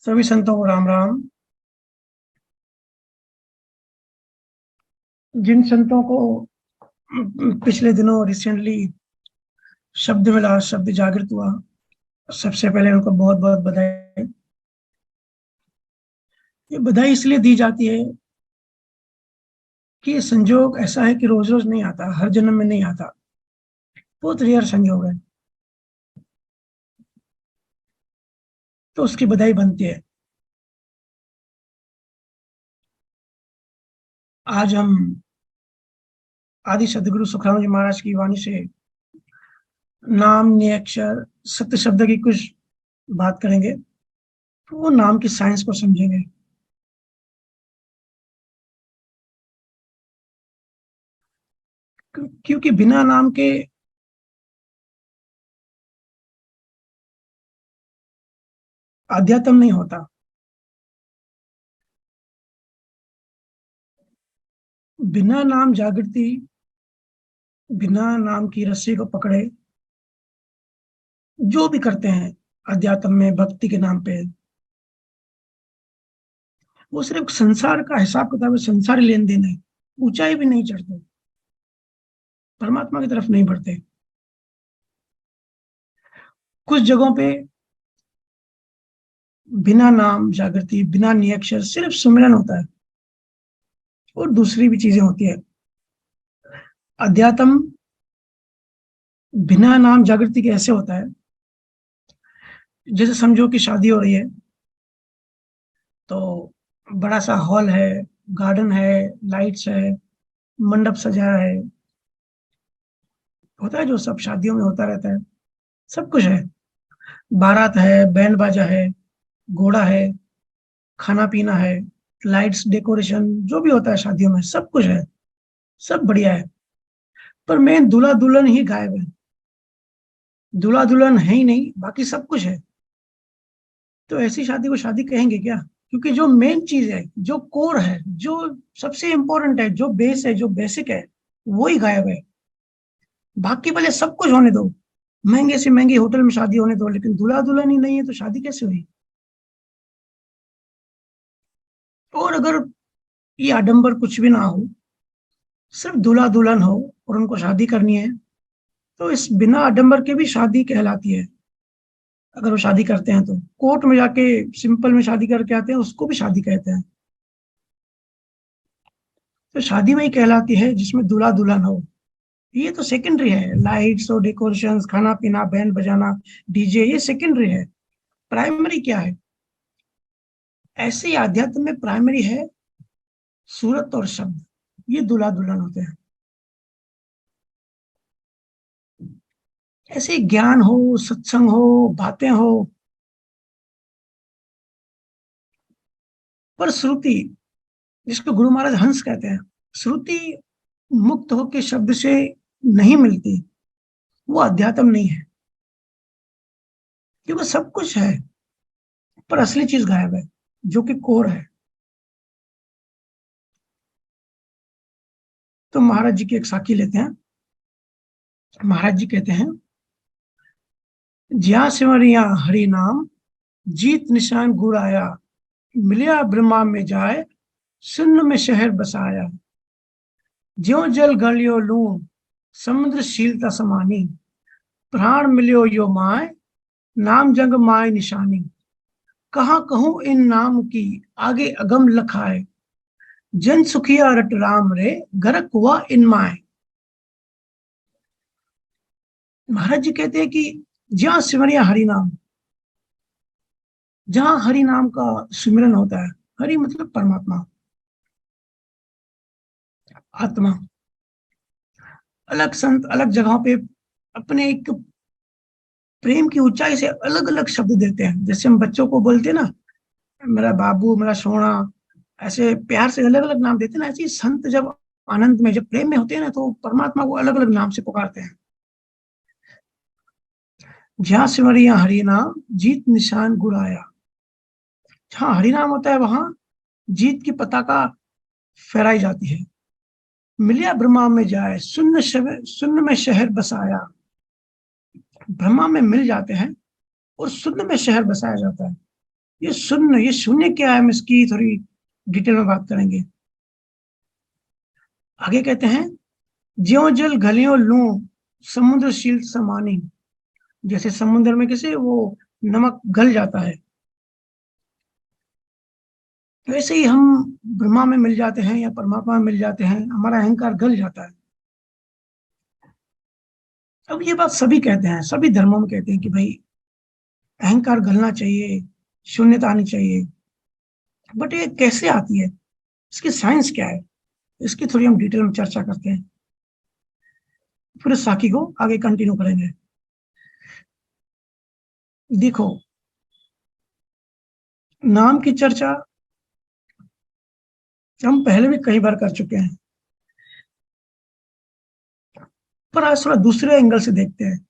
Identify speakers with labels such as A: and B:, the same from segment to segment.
A: सभी संतों को राम राम। जिन संतों को पिछले दिनों रिसेंटली शब्द मिला, शब्द जागृत हुआ, सबसे पहले उनको बहुत बहुत बधाई। ये बधाई इसलिए दी जाती है कि ये संजोग ऐसा है कि रोज रोज नहीं आता, हर जन्म में नहीं आता, बहुत रेयर संजोग है, तो उसकी बधाई बनती है। आज हम आदि सदगुरु सुखराम जी महाराज की वाणी से नाम नियक्षर सत्य शब्द की कुछ बात करेंगे, तो वो नाम की साइंस को समझेंगे। क्योंकि बिना नाम के अध्यात्म नहीं होता। बिना नाम जागृति, बिना नाम की रस्सी को पकड़े जो भी करते हैं अध्यात्म में भक्ति के नाम पे, वो सिर्फ संसार का हिसाब किताब है, संसारी लेन देन है। ऊंचाई भी नहीं चढ़ते, परमात्मा की तरफ नहीं बढ़ते। कुछ जगहों पे बिना नाम जागृति, बिना नियक्षर सिर्फ सुमिरन होता है, और दूसरी भी चीजें होती है। अध्यात्म बिना नाम जागृति के ऐसे होता है, जैसे समझो कि शादी हो रही है, तो बड़ा सा हॉल है, गार्डन है, लाइट्स है, मंडप सजाया है, होता है जो सब शादियों में होता रहता है, सब कुछ है। बारात है, बैंड बाजा है, घोड़ा है, खाना पीना है, लाइट्स डेकोरेशन, जो भी होता है शादियों में सब कुछ है, सब बढ़िया है। पर मेन दूल्हा दुल्हन ही गायब है। दूल्हा दुल्हन है ही नहीं, बाकी सब कुछ है। तो ऐसी शादी को शादी कहेंगे क्या? क्योंकि जो मेन चीज है, जो कोर है, जो सबसे इंपॉर्टेंट है, जो बेस है, जो बेसिक है, वो ही गायब है। बाकी भले सब कुछ होने दो, महंगे से महंगी होटल में शादी होने दो, लेकिन दूल्हा दुल्हन ही नहीं है तो शादी कैसे हुई? और अगर ये आडंबर कुछ भी ना हो, सिर्फ दूल्हा दुल्हन हो और उनको शादी करनी है, तो इस बिना आडंबर के भी शादी कहलाती है। अगर वो शादी करते हैं तो कोर्ट में जाके सिंपल में शादी करके आते हैं, उसको भी शादी कहते हैं। तो शादी वही कहलाती है जिसमें दूल्हा दुल्हन हो। ये तो सेकेंडरी है, लाइट्स और डेकोरेशंस, खाना पीना, बैंड बजाना, डीजे, ये सेकेंडरी है। प्राइमरी क्या है? ऐसे ही आध्यात्म में प्राइमरी है सूरत और शब्द, ये दूल्हा दुल्हन होते हैं। ऐसे ज्ञान हो, सत्संग हो, बातें हो, पर श्रुति, जिसको गुरु महाराज हंस कहते हैं, श्रुति मुक्त होकर शब्द से नहीं मिलती, वो अध्यात्म नहीं है। क्योंकि सब कुछ है, पर असली चीज गायब है, जो कि कोर है। तो महाराज जी की एक साखी लेते हैं। महाराज जी कहते हैं, ज्या सिमरिया हरि नाम, जीत निशान गुर आया, मिलिया ब्रह्मा में जाए, शून्य में शहर बसाया। ज्यो जल गलियो लूण, समुद्र शीलता समानी, प्राण मिलियो यो माय, नाम जंग माय निशानी। कहाँ कहूँ इन नाम की, आगे अगम लखाए, जन सुखिया रट राम रे, गरक हुआ इन माय। महाराज जी कहते हैं कि जहाँ सिमरिया हरि नाम, जहाँ हरि नाम का सुमिरन होता है, हरि मतलब परमात्मा, आत्मा। अलग संत अलग जगहों पे अपने एक प्रेम की ऊंचाई से अलग अलग शब्द देते हैं। जैसे हम बच्चों को बोलते हैं ना, मेरा बाबू, मेरा सोना, ऐसे प्यार से अलग अलग नाम देते हैं ना, ऐसे ही संत जब आनंद में, जब प्रेम में होते हैं ना, तो परमात्मा को अलग अलग नाम से पुकारते हैं। जहाँ सिमरिया हरि नाम, जीत निशान गुर आया। जहाँ हरि नाम होता है, वहां जीत की पताका फहराई जाती है। मिलिया ब्रह्मा में जाए, शून्य में शहर बसाया। ब्रह्मा में मिल जाते हैं और शून्य में शहर बसाया जाता है। ये शून्य क्या है, हम इसकी थोड़ी डिटेल में बात करेंगे। आगे कहते हैं, ज्यों जल घलियों लूं, समुद्र शील समानी। जैसे समुद्र में कैसे वो नमक गल जाता है, वैसे ही हम ब्रह्मा में मिल जाते हैं या परमात्मा में मिल जाते हैं, हमारा अहंकार गल जाता है। अब ये बात सभी कहते हैं, सभी धर्मों में कहते हैं कि भाई अहंकार गलना चाहिए, शून्यता आनी चाहिए। बट ये कैसे आती है, इसकी साइंस क्या है, इसकी थोड़ी हम डिटेल में चर्चा करते हैं, फिर इस साखी को आगे कंटिन्यू करेंगे। देखो, नाम की चर्चा हम पहले भी कई बार कर चुके हैं, पर आज थोड़ा दूसरे एंगल से देखते हैं।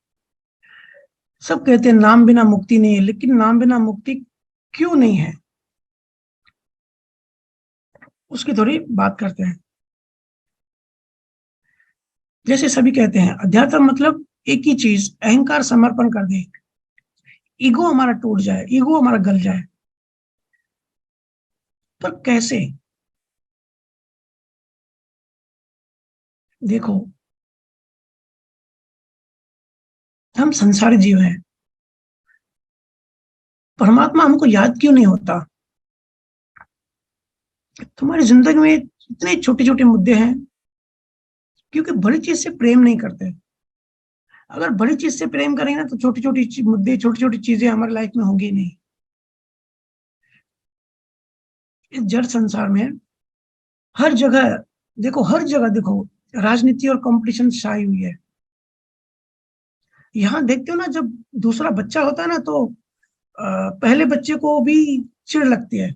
A: सब कहते हैं नाम बिना मुक्ति नहीं है, लेकिन नाम बिना मुक्ति क्यों नहीं है, उसकी थोड़ी बात करते हैं। जैसे सभी कहते हैं अध्यात्म मतलब एक ही चीज, अहंकार समर्पण कर दे, ईगो हमारा टूट जाए, ईगो हमारा गल जाए। पर कैसे? देखो, हम संसारी जीव हैं, परमात्मा हमको याद क्यों नहीं होता? तुम्हारी जिंदगी में इतने छोटे छोटे मुद्दे हैं क्योंकि बड़ी चीज से प्रेम नहीं करते। अगर बड़ी चीज से प्रेम करेंगे ना, तो छोटी छोटी मुद्दे, छोटी छोटी चीजें हमारी लाइफ में होंगी नहीं। इस जड़ संसार में हर जगह देखो, हर जगह देखो, राजनीति और कंपटीशन छाई हुई है। यहाँ देखते हो ना, जब दूसरा बच्चा होता है ना, तो पहले बच्चे को भी चिढ़ लगती है,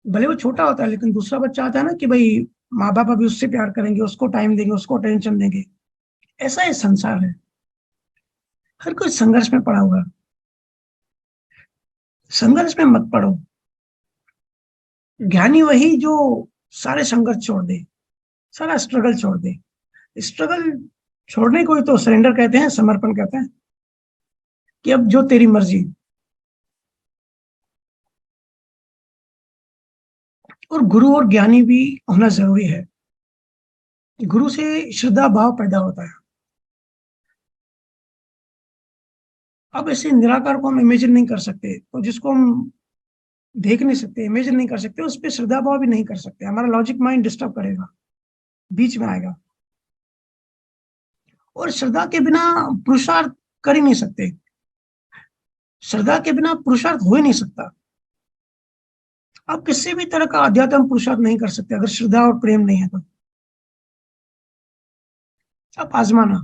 A: भले वो छोटा होता है, लेकिन दूसरा बच्चा आता है ना कि भाई माँ बाप अभी उससे प्यार करेंगे, उसको टाइम देंगे, उसको अटेंशन देंगे। ऐसा ये संसार है, हर कोई संघर्ष में पड़ा हुआ है। संघर्ष में मत पड़ो। ज्ञानी वही जो सारे संघर्ष छोड़ दे, सारा स्ट्रगल छोड़ दे। स्ट्रगल छोड़ने को ही तो सरेंडर कहते हैं, समर्पण कहते हैं, कि अब जो तेरी मर्जी। और गुरु और ज्ञानी भी होना जरूरी है। गुरु से श्रद्धा भाव पैदा होता है। अब ऐसे निराकार को हम इमेजिन नहीं कर सकते, तो जिसको हम देख नहीं सकते, इमेजिन नहीं कर सकते, उस पर श्रद्धा भाव भी नहीं कर सकते, हमारा लॉजिक माइंड डिस्टर्ब करेगा, बीच में आएगा। और श्रद्धा के बिना पुरुषार्थ कर ही नहीं सकते, श्रद्धा के बिना पुरुषार्थ हो ही नहीं सकता। आप किसी भी तरह का आध्यात्म पुरुषार्थ नहीं कर सकते अगर श्रद्धा और प्रेम नहीं है तो। आप आजमाना,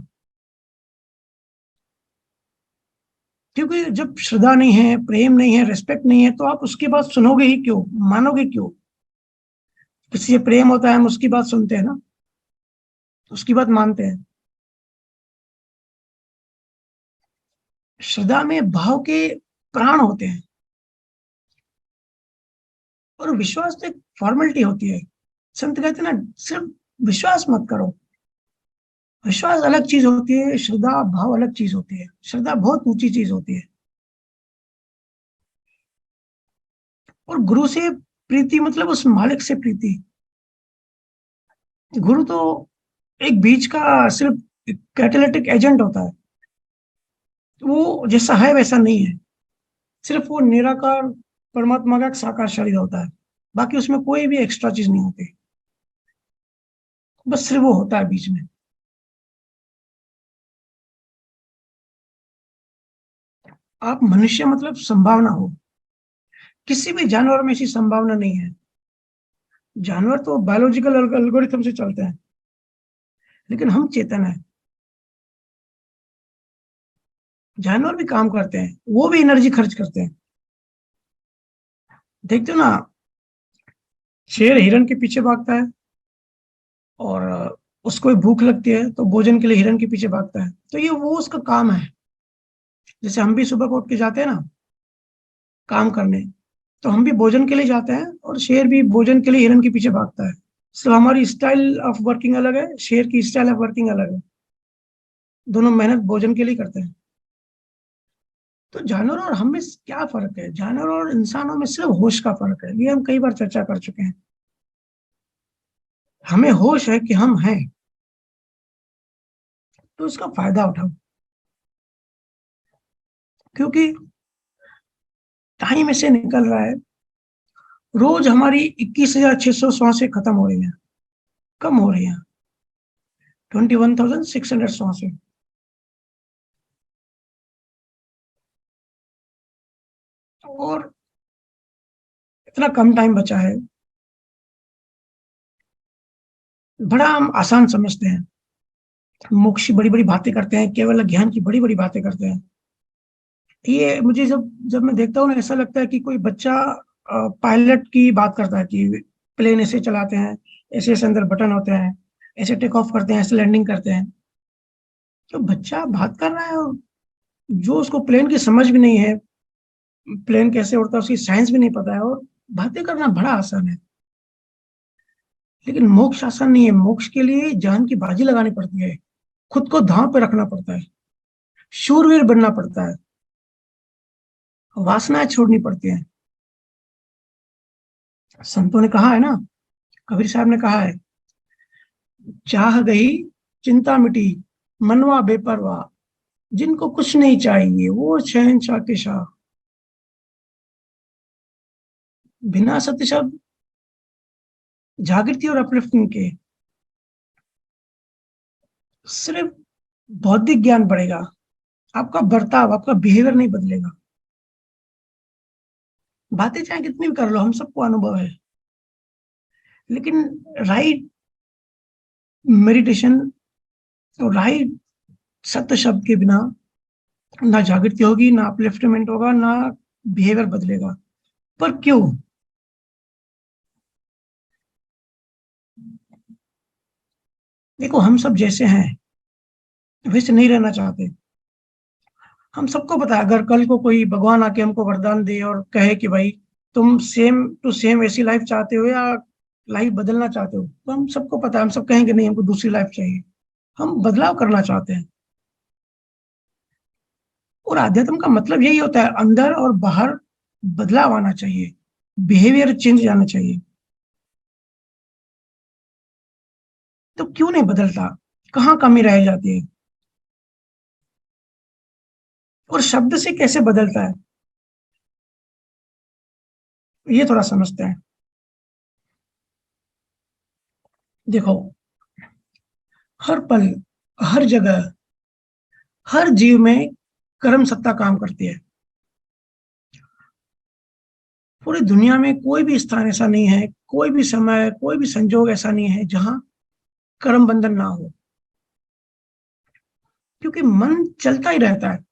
A: क्योंकि जब श्रद्धा नहीं है, प्रेम नहीं है, रिस्पेक्ट नहीं है, तो आप उसकी बात सुनोगे ही क्यों, मानोगे क्यों? किसी से प्रेम होता है, हम उसकी बात सुनते हैं ना, उसकी बात मानते हैं। श्रद्धा में भाव के प्राण होते हैं, और विश्वास तो एक फॉर्मेलिटी होती है। संत कहते हैं ना, सिर्फ विश्वास मत करो। विश्वास अलग चीज होती है, श्रद्धा भाव अलग चीज होती है। श्रद्धा बहुत ऊंची चीज होती है। और गुरु से प्रीति मतलब उस मालिक से प्रीति। गुरु तो एक बीच का सिर्फ कैटालिटिक एजेंट होता है, वो जैसा है वैसा नहीं है। सिर्फ वो निराकार परमात्मा का एक साकार शरीर होता है, बाकी उसमें कोई भी एक्स्ट्रा चीज नहीं होती, बस सिर्फ वो होता है बीच में। आप मनुष्य मतलब संभावना हो, किसी भी जानवर में ऐसी संभावना नहीं है। जानवर तो बायोलॉजिकल एल्गोरिथम से चलते हैं, लेकिन हम चेतन है। जानवर भी काम करते हैं, वो भी एनर्जी खर्च करते हैं। देखते हो ना, शेर हिरन के पीछे भागता है, और उसको भूख लगती है तो भोजन के लिए हिरन के पीछे भागता है, तो ये वो उसका काम है। जैसे हम भी सुबह को उठ के जाते हैं ना काम करने, तो हम भी भोजन के लिए जाते हैं, और शेर भी भोजन के लिए हिरन के पीछे भागता है। सिर्फ हमारी स्टाइल ऑफ वर्किंग अलग है, शेर की स्टाइल ऑफ वर्किंग अलग है। दोनों मेहनत भोजन के लिए करते हैं। तो जानवरों और हम में क्या फर्क है? जानवरों और इंसानों में सिर्फ होश का फर्क है, ये हम कई बार चर्चा कर चुके हैं। हमें होश है कि हम हैं, तो इसका फायदा उठाओ, क्योंकि टाइम ऐसे निकल रहा है। रोज हमारी 21,600 सांसें खत्म हो रही हैं, कम हो रही हैं, 21,600 सांसें। और इतना कम टाइम बचा है, बड़ा हम आसान समझते हैं, मोक्ष की बड़ी बड़ी बातें करते हैं, केवल ज्ञान की बड़ी बड़ी बातें करते हैं। ये मुझे जब जब मैं देखता हूँ ना, ऐसा लगता है कि कोई बच्चा पायलट की बात करता है कि प्लेन ऐसे चलाते हैं, ऐसे ऐसे अंदर बटन होते हैं, ऐसे टेक ऑफ करते हैं, ऐसे लैंडिंग करते हैं। तो बच्चा बात कर रहा है, और जो उसको प्लेन की समझ भी नहीं है, प्लेन कैसे उड़ता है उसकी साइंस भी नहीं पता है, और बातें करना बड़ा आसान है। लेकिन मोक्ष आसान नहीं है। मोक्ष के लिए जान की बाजी लगानी पड़ती है, खुद को दांव पे रखना पड़ता है, शूरवीर बनना पड़ता है, वासनाएं छोड़नी पड़ती हैं। संतों ने कहा है ना, कबीर साहब ने कहा है, चाह गई चिंता मिटी, मनवा बेपरवाह, जिनको कुछ नहीं चाहिए वो शहंशाह के शाह। बिना सत्य शब्द जागृति और अपलिफ्टिंग के सिर्फ बौद्धिक ज्ञान बढ़ेगा, आपका बर्ताव, आपका बिहेवियर नहीं बदलेगा। बातें चाहे कितनी भी कर लो, हम सबको अनुभव है, लेकिन राइट मेडिटेशन और राइट सत्य शब्द के बिना ना जागृति होगी, ना अपलिफ्टमेंट होगा, ना बिहेवियर बदलेगा। पर क्यों? देखो, हम सब जैसे हैं वैसे नहीं रहना चाहते। हम सबको पता है, अगर कल को कोई भगवान आके हमको वरदान दे और कहे कि भाई तुम सेम टू सेम ऐसी लाइफ चाहते हो या लाइफ बदलना चाहते हो, तो हम सबको पता है, हम सब कहेंगे नहीं, हमको दूसरी लाइफ चाहिए। हम बदलाव करना चाहते हैं। और आध्यात्म का मतलब यही होता है, अंदर और बाहर बदलाव आना चाहिए, बिहेवियर चेंज आना चाहिए। तो क्यों नहीं बदलता? कहाँ कमी रह जाती है? और शब्द से कैसे बदलता है, ये थोड़ा समझते हैं। देखो, हर पल, हर जगह, हर जीव में कर्म सत्ता काम करती है। पूरी दुनिया में कोई भी स्थान ऐसा नहीं है, कोई भी समय, कोई भी संजोग ऐसा नहीं है जहां कर्म बंधन ना हो, क्योंकि मन चलता ही रहता है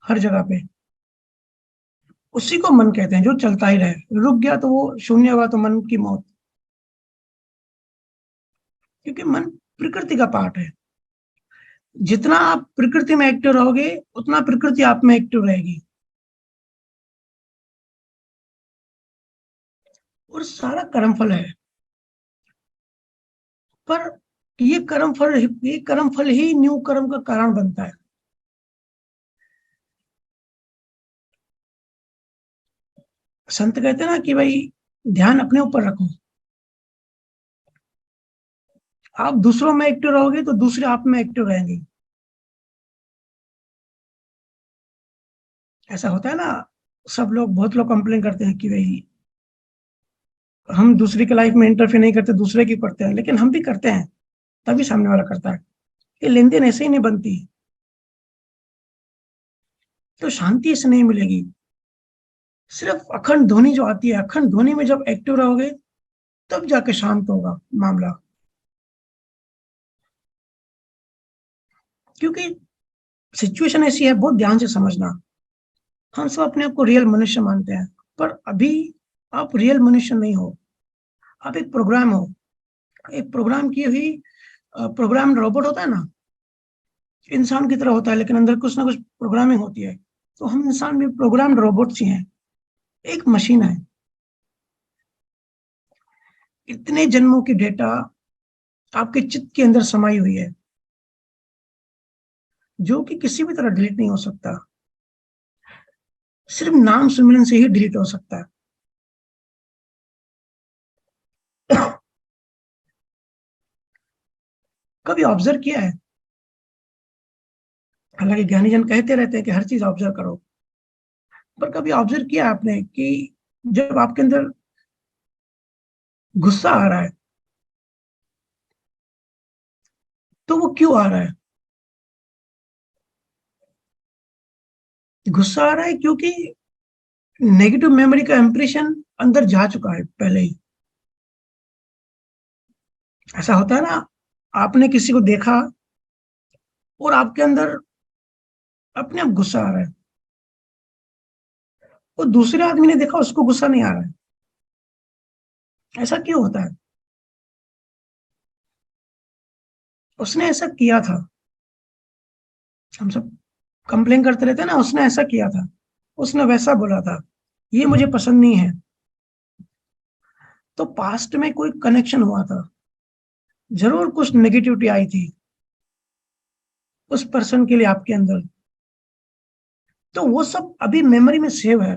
A: हर जगह पे। उसी को मन कहते हैं जो चलता ही रहे। रुक गया तो वो शून्य हुआ, तो मन की मौत। क्योंकि मन प्रकृति का पार्ट है। जितना आप प्रकृति में एक्टिव रहोगे, उतना प्रकृति आप में एक्टिव रहेगी। और सारा कर्मफल है। पर ये कर्मफल ही न्यू कर्म का कारण बनता है। संत कहते हैं ना कि भाई ध्यान अपने ऊपर रखो। आप दूसरों में एक्टिव रहोगे तो दूसरे आप में एक्टिव रहेंगे। ऐसा होता है ना, सब लोग, बहुत लोग कंप्लेन करते हैं कि भाई हम दूसरे की लाइफ में इंटरफेयर नहीं करते, दूसरे की करते हैं। लेकिन हम भी करते हैं, तभी सामने वाला करता है। ये लेन देन ऐसे ही नहीं बनती। तो शांति ऐसे नहीं मिलेगी। सिर्फ अखंड ध्वनि जो आती है, अखंड ध्वनि में जब एक्टिव रहोगे, तब जाके शांत होगा मामला। क्योंकि सिचुएशन ऐसी है, बहुत ध्यान से समझना। हम सब अपने आप को रियल मनुष्य मानते हैं, पर अभी आप रियल मनुष्य नहीं हो। आप एक प्रोग्राम हो, एक प्रोग्राम की हुई, प्रोग्राम रोबोट होता है ना, इंसान की तरह होता है, लेकिन अंदर कुछ ना कुछ प्रोग्रामिंग होती है। तो हम इंसान भी प्रोग्राम रोबोट्स ही हैं, एक मशीन है। इतने जन्मों की डेटा आपके चित्त के अंदर समाई हुई है, जो कि किसी भी तरह डिलीट नहीं हो सकता। सिर्फ नाम सुमिरन से ही डिलीट हो सकता है। कभी ऑब्जर्व किया है, हालांकि ज्ञानी जन कहते रहते हैं कि हर चीज ऑब्जर्व करो, पर कभी ऑब्जर्व किया आपने कि जब आपके अंदर गुस्सा आ रहा है तो वो क्यों आ रहा है? गुस्सा आ रहा है क्योंकि नेगेटिव मेमोरी का इंप्रेशन अंदर जा चुका है पहले ही। ऐसा होता है ना, आपने किसी को देखा और आपके अंदर अपने आप गुस्सा आ रहा है, और दूसरे आदमी ने देखा उसको गुस्सा नहीं आ रहा है। ऐसा क्यों होता है? उसने ऐसा किया था, हम सब कंप्लेन करते रहते हैं ना, उसने ऐसा किया था, उसने वैसा बोला था, ये मुझे पसंद नहीं है। तो पास्ट में कोई कनेक्शन हुआ था, जरूर कुछ नेगेटिविटी आई थी उस पर्सन के लिए आपके अंदर, तो वो सब अभी मेमोरी में सेव है।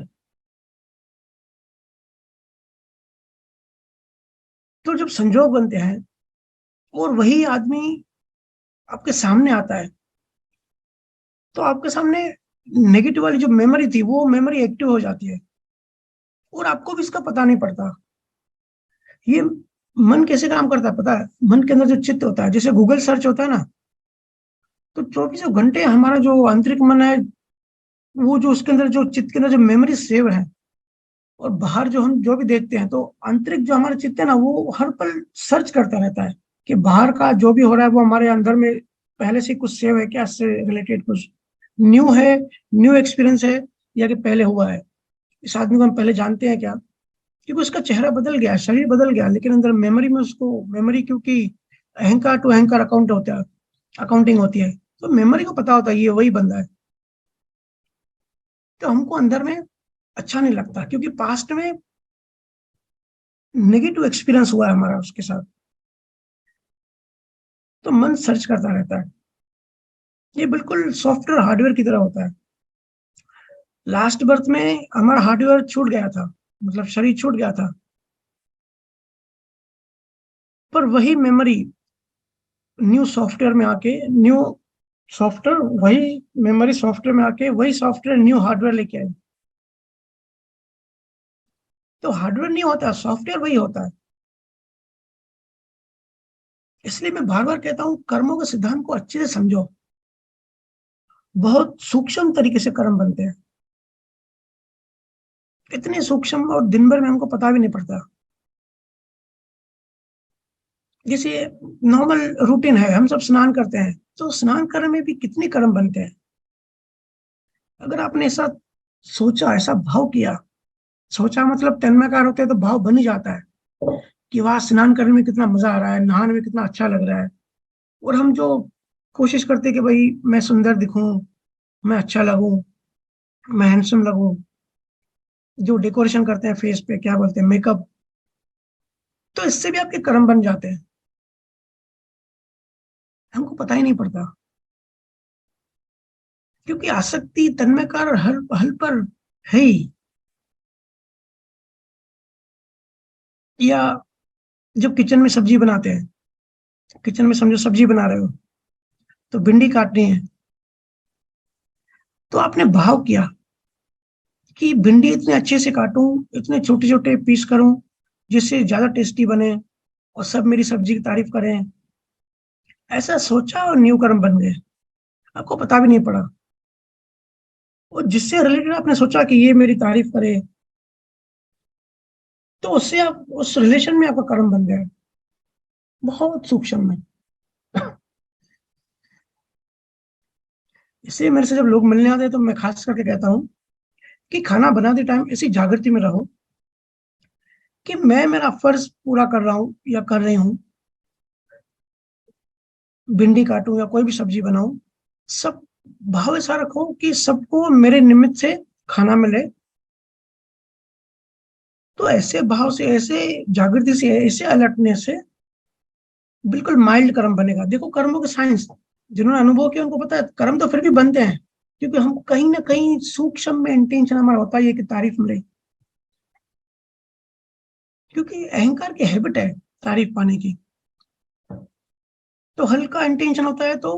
A: तो जब संजोग बनते हैं और वही आदमी आपके सामने आता है, तो आपके सामने नेगेटिव वाली जो मेमोरी थी वो मेमोरी एक्टिव हो जाती है, और आपको भी इसका पता नहीं पड़ता। ये मन कैसे काम करता है पता है? मन के अंदर जो चित्त होता है, जैसे गूगल सर्च होता है ना, तो 24 घंटे हमारा जो आंतरिक मन है, वो जो उसके अंदर जो चित्त के अंदर जो मेमोरी सेव है, और बाहर जो हम जो भी देखते हैं, तो आंतरिक जो हमारा चित्त है ना, वो हर पल सर्च करता रहता है कि बाहर का जो भी हो रहा है वो हमारे अंदर में पहले से कुछ सेव है क्या, इससे रिलेटेड कुछ न्यू है, न्यू एक्सपीरियंस है, या कि पहले हुआ है। इस आदमी को हम पहले जानते हैं क्या? क्योंकि उसका चेहरा बदल गया, शरीर बदल गया, लेकिन अंदर मेमोरी में उसको मेमोरी, क्योंकि अहंकार टू अहंकार अकाउंट होता है, अकाउंटिंग होती है, तो मेमोरी को पता होता है ये वही बंदा है। तो हमको अंदर में अच्छा नहीं लगता, क्योंकि पास्ट में नेगेटिव एक्सपीरियंस हुआ है हमारा उसके साथ, तो मन सर्च करता रहता है। ये बिल्कुल सॉफ्टवेयर हार्डवेयर की तरह होता है। लास्ट बर्थ में हमारा हार्डवेयर छूट गया था, मतलब शरीर छूट गया था, पर वही मेमोरी न्यू सॉफ्टवेयर में आके, न्यू सॉफ्टवेयर वही मेमोरी सॉफ्टवेयर में आके वही सॉफ्टवेयर न्यू हार्डवेयर लेके आई। तो हार्डवेयर नहीं होता, सॉफ्टवेयर वही होता है। इसलिए मैं बार बार कहता हूँ, कर्मों के सिद्धांत को अच्छे से समझो। बहुत सूक्ष्म तरीके से कर्म बनते हैं, इतने सूक्ष्म, और दिन भर में हमको पता भी नहीं पड़ता। जैसे नॉर्मल रूटीन है, हम सब स्नान करते हैं, तो स्नान करने में भी कितने कर्म बनते हैं। अगर आपने ऐसा सोचा, ऐसा भाव किया, सोचा मतलब तन्मयकार होते हैं तो भाव बन ही जाता है कि वहां स्नान करने में कितना मजा आ रहा है, नहाने में कितना अच्छा लग रहा है। और हम जो कोशिश करते हैं कि भाई मैं सुंदर दिखूं, मैं अच्छा लगूं, मैं हैंडसम लगूं, जो डेकोरेशन करते हैं फेस पे, क्या बोलते हैं, मेकअप, तो इससे भी आपके कर्म बन जाते हैं, हमको पता ही नहीं पड़ता। क्योंकि आसक्ति तन्मयकार और हर पहल पर है ही। या जब किचन में सब्जी बनाते हैं, किचन में समझो सब्जी बना रहे हो, तो भिंडी काटनी है, तो आपने भाव किया कि भिंडी इतने अच्छे से काटूं, इतने छोटे छोटे पीस करूं जिससे ज्यादा टेस्टी बने, और सब मेरी सब्जी की तारीफ करें। ऐसा सोचा और न्यू कर्म बन गए, आपको पता भी नहीं पड़ा। और जिससे रिलेटेड आपने सोचा कि ये मेरी तारीफ करे, तो उससे आप उस रिलेशन में आपका कर्म बन गया। बहुत सूक्ष्म में। इसलिए मेरे से जब लोग मिलने आते हैं तो मैं खास करके कहता हूँ कि खाना बनाते टाइम ऐसी जागृति में रहो कि मैं मेरा फर्ज पूरा कर रहा हूँ या कर रही हूँ, भिंडी काटूं या कोई भी सब्जी बनाऊं, सब भाव ऐसा रखो कि सबको मेरे निमित्त से खाना मिले। तो ऐसे भाव से, ऐसे जागृति से, ऐसे अलर्टनेस से बिल्कुल माइल्ड कर्म बनेगा। देखो कर्मों के साइंस जिन्होंने अनुभव किया उनको पता है कर्म तो फिर भी बनते हैं, क्योंकि हम कहीं ना कहीं सूक्ष्म में इंटेंशन हमारा होता ही है कि तारीफ मिले, क्योंकि अहंकार की हैबिट है तारीफ पाने की। तो हल्का इंटेंशन होता है तो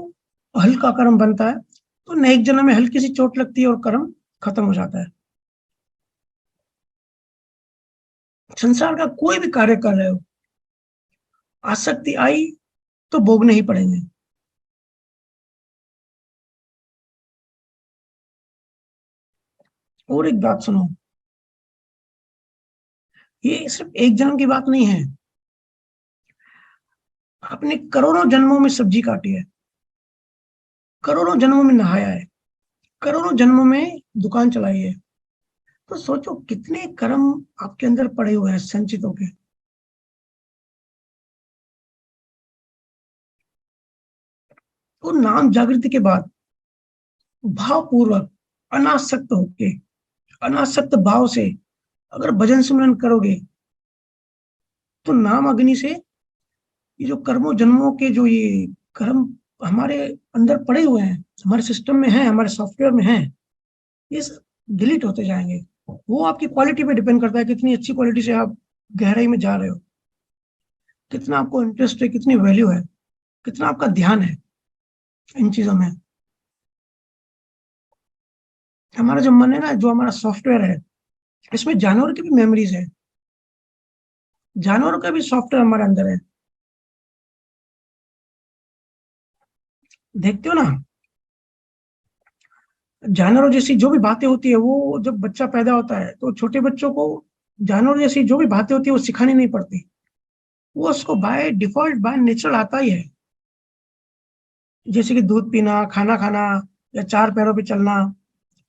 A: हल्का कर्म बनता है, तो नेक जन्म में हल्की सी चोट लगती है और कर्म खत्म हो जाता है। संसार का कोई भी कार्य कर रहे हो, आसक्ति आई तो भोगने ही पड़ेंगे। और एक बात सुनो, ये सिर्फ एक जन्म की बात नहीं है। आपने करोड़ों जन्मों में सब्जी काटी है, करोड़ों जन्मों में नहाया है, करोड़ों जन्मों में दुकान चलाई है। तो सोचो कितने कर्म आपके अंदर पड़े हुए हैं संचित होके। तो नाम जागृति के बाद भावपूर्वक अनासक्त होके, अनासक्त भाव से अगर भजन सिमरन करोगे, तो नाम अग्नि से ये जो कर्मों जन्मों के जो ये कर्म हमारे अंदर पड़े हुए हैं, हमारे सिस्टम में है, हमारे सॉफ्टवेयर में है, ये डिलीट होते जाएंगे। वो आपकी क्वालिटी पे डिपेंड करता है, कितनी अच्छी क्वालिटी से आप गहराई में जा रहे हो, कितना आपको इंटरेस्ट है, कितनी वैल्यू है, कितना आपका ध्यान है इन चीजों में। हमारा जो मन है ना, जो हमारा सॉफ्टवेयर है, इसमें जानवर की भी मेमोरीज है, जानवरों का भी सॉफ्टवेयर हमारे अंदर है। देखते हो ना, जानवरों जैसी जो भी बातें होती है, वो जब बच्चा पैदा होता है तो छोटे बच्चों को जानवर जैसी जो भी बातें होती है वो सिखानी नहीं पड़ती, वो उसको बाय डिफॉल्ट बाय नेचर आता ही है। जैसे कि दूध पीना, खाना खाना, या चार पैरों पे चलना,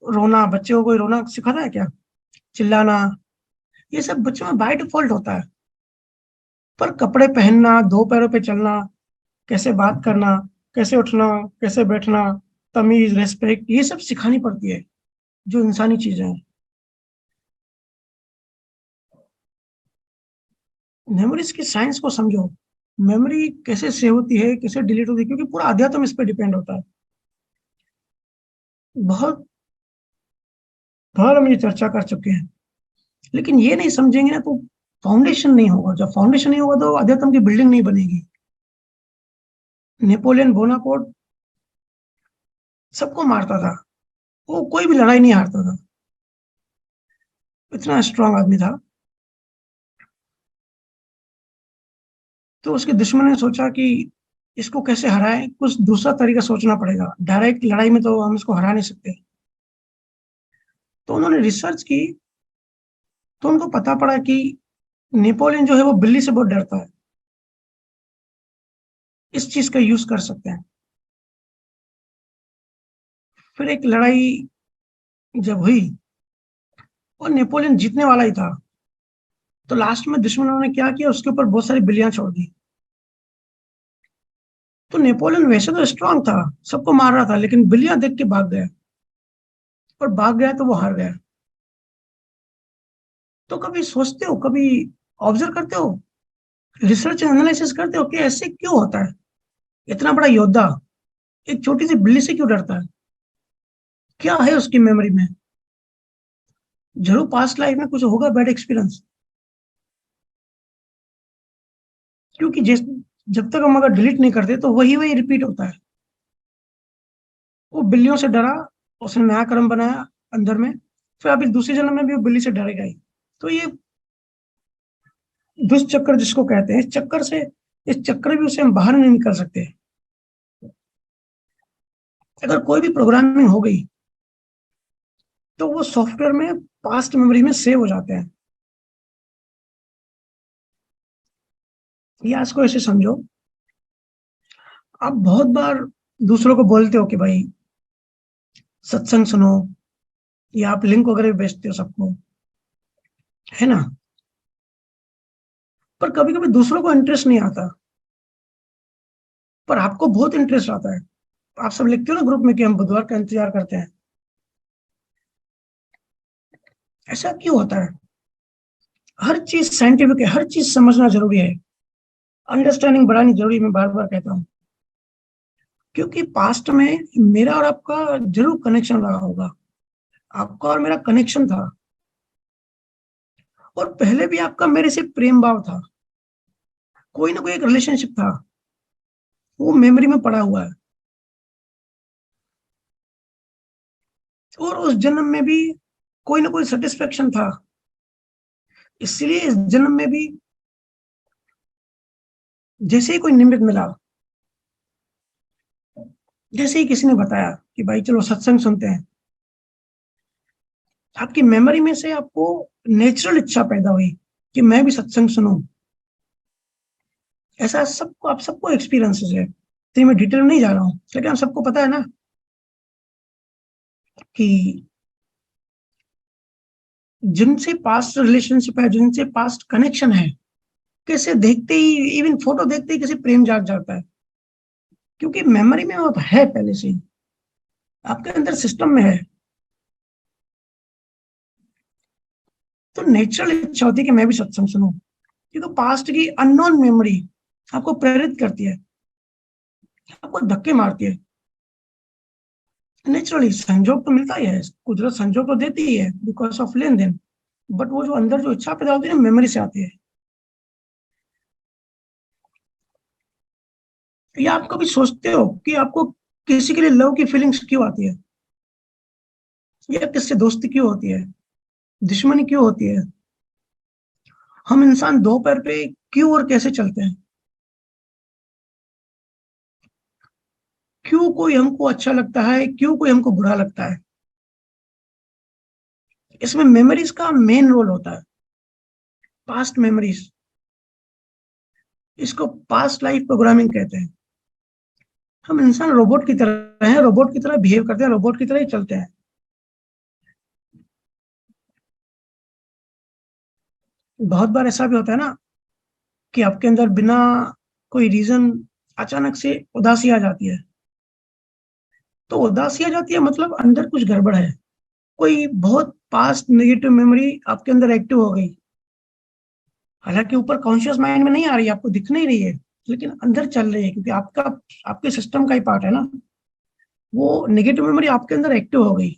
A: रोना, बच्चे को कोई रोना सिखाता है क्या? चिल्लाना, ये सब बच्चों में बाय डिफॉल्ट होता है। पर कपड़े पहनना, दो पैरों पे चलना, कैसे बात करना, कैसे उठना, कैसे बैठना, तमीज, रेस्पेक्ट, ये सब सिखानी पड़ती है, जो इंसानी चीजें हैं। मेमोरीज की साइंस को समझो, मेमोरी कैसे सेव होती है, कैसे डिलीट होती है, क्योंकि पूरा अध्यात्म इस पर डिपेंड होता है। बहुत बार हम ये चर्चा कर चुके हैं, लेकिन ये नहीं समझेंगे ना तो फाउंडेशन नहीं होगा। जब फाउंडेशन नहीं होगा तो अध्यात्म की बिल्डिंग नहीं बनेगी। नेपोलियन बोनापार्ट सबको मारता था, वो कोई भी लड़ाई नहीं हारता था, इतना स्ट्रांग आदमी था। तो उसके दुश्मन ने सोचा कि इसको कैसे हराएं, कुछ दूसरा तरीका सोचना पड़ेगा, डायरेक्ट लड़ाई में तो हम इसको हरा नहीं सकते। तो उन्होंने रिसर्च की, तो उनको पता पड़ा कि नेपोलियन जो है वो बिल्ली से बहुत डरता है, इस चीज का यूज कर सकते हैं। फिर एक लड़ाई जब हुई और नेपोलियन जीतने वाला ही था, तो लास्ट में दुश्मनों ने क्या किया, उसके ऊपर बहुत सारी बिल्लियां छोड़ दी। तो नेपोलियन वैसे तो स्ट्रांग था, सबको मार रहा था, लेकिन बिल्लियां देख के भाग गया, और भाग गया तो वो हार गया। तो कभी सोचते हो, कभी ऑब्जर्व करते हो, रिसर्च एनालिसिस करते हो कि ऐसे क्यों होता है? इतना बड़ा योद्धा एक छोटी सी बिल्ली से क्यों डरता है? क्या है उसकी मेमोरी में? जरूर पास्ट लाइफ में कुछ होगा बैड एक्सपीरियंस, क्योंकि जिस जब तक हम अगर डिलीट नहीं करते तो वही वही रिपीट होता है। वो बिल्लियों से डरा, उसने नया कर्म बनाया अंदर में, फिर अभी दूसरे जन्म में भी वो बिल्ली से डरेगा ही। तो ये दुष्चक्र जिसको कहते हैं, इस चक्कर भी उसे हम बाहर नहीं निकल सकते। अगर कोई भी प्रोग्रामिंग हो गई तो वो सॉफ्टवेयर में पास्ट मेमोरी में सेव हो जाते हैं। या इसको ऐसे समझो, आप बहुत बार दूसरों को बोलते हो कि भाई सत्संग सुनो, या आप लिंक वगैरह भी भेजते हो सबको, है ना? पर कभी कभी दूसरों को इंटरेस्ट नहीं आता, पर आपको बहुत इंटरेस्ट आता है। आप सब लिखते हो ना ग्रुप में कि हम बुधवार का इंतजार करते हैं। ऐसा क्यों होता है? हर चीज साइंटिफिक है, हर चीज समझना जरूरी है, अंडरस्टैंडिंग बढ़ानी जरूरी है। मैं बार बार कहता हूँ क्योंकि पास्ट में मेरा और आपका जरूर कनेक्शन रहा होगा, आपका और मेरा कनेक्शन था, और पहले भी आपका मेरे से प्रेम भाव था, कोई ना कोई एक रिलेशनशिप था, वो मेमोरी में पड़ा हुआ है। और उस जन्म में भी कोई ना कोई सेटिस्फेक्शन था, इसलिए इस जन्म में भी जैसे ही कोई निमित्त मिला, जैसे ही किसी ने बताया कि भाई चलो सत्संग सुनते हैं, आपकी मेमोरी में से आपको नेचुरल इच्छा पैदा हुई कि मैं भी सत्संग सुनूं। ऐसा सबको, आप सबको एक्सपीरियंसेस है, तो मैं डिटेल में नहीं जा रहा हूँ, लेकिन आप सबको पता है ना कि जिनसे पास्ट रिलेशनशिप है, जिनसे पास्ट कनेक्शन है, कैसे देखते ही, इवन फोटो देखते ही कैसे प्रेम जाग जाता है, क्योंकि मेमोरी में वो है पहले से ही, आपके अंदर सिस्टम में है। तो नेचुरल इच्छा होती है कि मैं भी सत्संग सुनूं। ये तो पास्ट की अननोन मेमोरी आपको प्रेरित करती है, आपको धक्के मारती है। नेचुरली संजोग तो मिलता ही है, कुदरत संजोग तो देती ही है बिकॉज ऑफ लेन देन, बट वो जो अंदर जो इच्छा पैदा होती है ना, मेमोरी से आती है। या आप कभी सोचते हो कि आपको किसी के लिए लव की फीलिंग्स क्यों आती है, या किससे दोस्ती क्यों होती है, दुश्मनी क्यों होती है, हम इंसान दो पैर पे क्यों और कैसे चलते हैं, क्यों कोई हमको अच्छा लगता है, क्यों कोई हमको बुरा लगता है। इसमें मेमोरीज का मेन रोल होता है, पास्ट मेमोरीज। इसको पास्ट लाइफ प्रोग्रामिंग कहते हैं। हम इंसान रोबोट की तरह हैं, रोबोट की तरह बिहेव करते हैं, रोबोट की तरह ही चलते हैं। बहुत बार ऐसा भी होता है ना कि आपके अंदर बिना कोई रीजन अचानक से उदासी आ जाती है। तो उदासी आ जाती है मतलब अंदर कुछ गड़बड़ है, कोई बहुत पास्ट नेगेटिव मेमोरी आपके अंदर एक्टिव हो गई। हालांकि ऊपर कॉन्शियस माइंड में नहीं आ रही है, आपको दिख नहीं रही है, लेकिन अंदर चल रही है, क्योंकि आपका, आपके सिस्टम का ही पार्ट है ना। वो नेगेटिव मेमोरी आपके अंदर एक्टिव हो गई,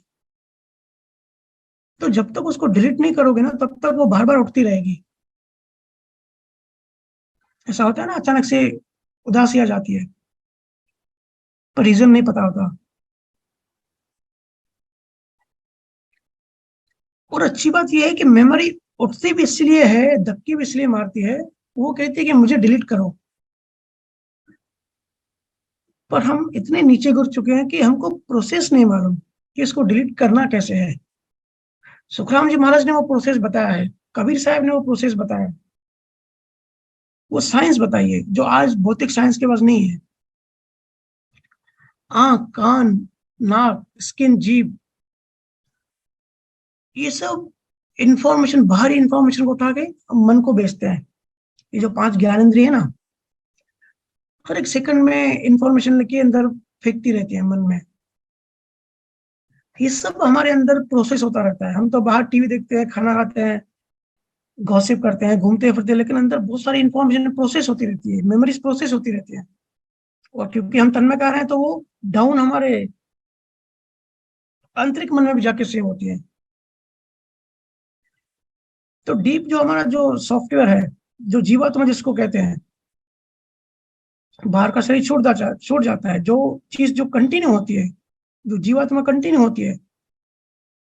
A: तो जब तक उसको डिलीट नहीं करोगे ना, तब तक वो बार बार उठती रहेगी। ऐसा होता है ना, अचानक से उदासी आ जाती है, पर रीजन नहीं पता होता। और अच्छी बात यह है कि मेमोरी उठती भी इसलिए है, धक्के भी इसलिए मारती है, वो कहती है कि मुझे डिलीट करो। पर हम इतने नीचे गिर चुके हैं कि हमको प्रोसेस नहीं मालूम कि इसको डिलीट करना कैसे है। सुखराम जी महाराज ने वो प्रोसेस बताया है, कबीर साहब ने वो प्रोसेस बताया है, वो साइंस बताई है जो आज भौतिक साइंस के पास नहीं है। आंख, कान, नाक, स्किन, जीभ, ये सब इंफॉर्मेशन, बाहरी इंफॉर्मेशन को उठा के मन को बेचते हैं। ये जो पांच ज्ञानेंद्रिय है ना, हर एक सेकंड में इंफॉर्मेशन लेके अंदर फेंकती रहती है मन में। ये सब हमारे अंदर प्रोसेस होता रहता है। हम तो बाहर टीवी देखते हैं, खाना खाते हैं, गॉसिप करते हैं, घूमते फिरते हैं, लेकिन अंदर बहुत सारी इंफॉर्मेशन प्रोसेस होती रहती है, मेमोरीज प्रोसेस होती रहती है। और क्योंकि हम तन्मयकार हैं, तो वो डाउन हमारे आंतरिक मन में भी जाके सेव होती है। तो डीप जो हमारा जो सॉफ्टवेयर है, जो जीवात्मा जिसको कहते हैं, बाहर का शरीर छूट जाता है, जो चीज जो कंटिन्यू होती है, जो जीवात्मा कंटिन्यू होती है,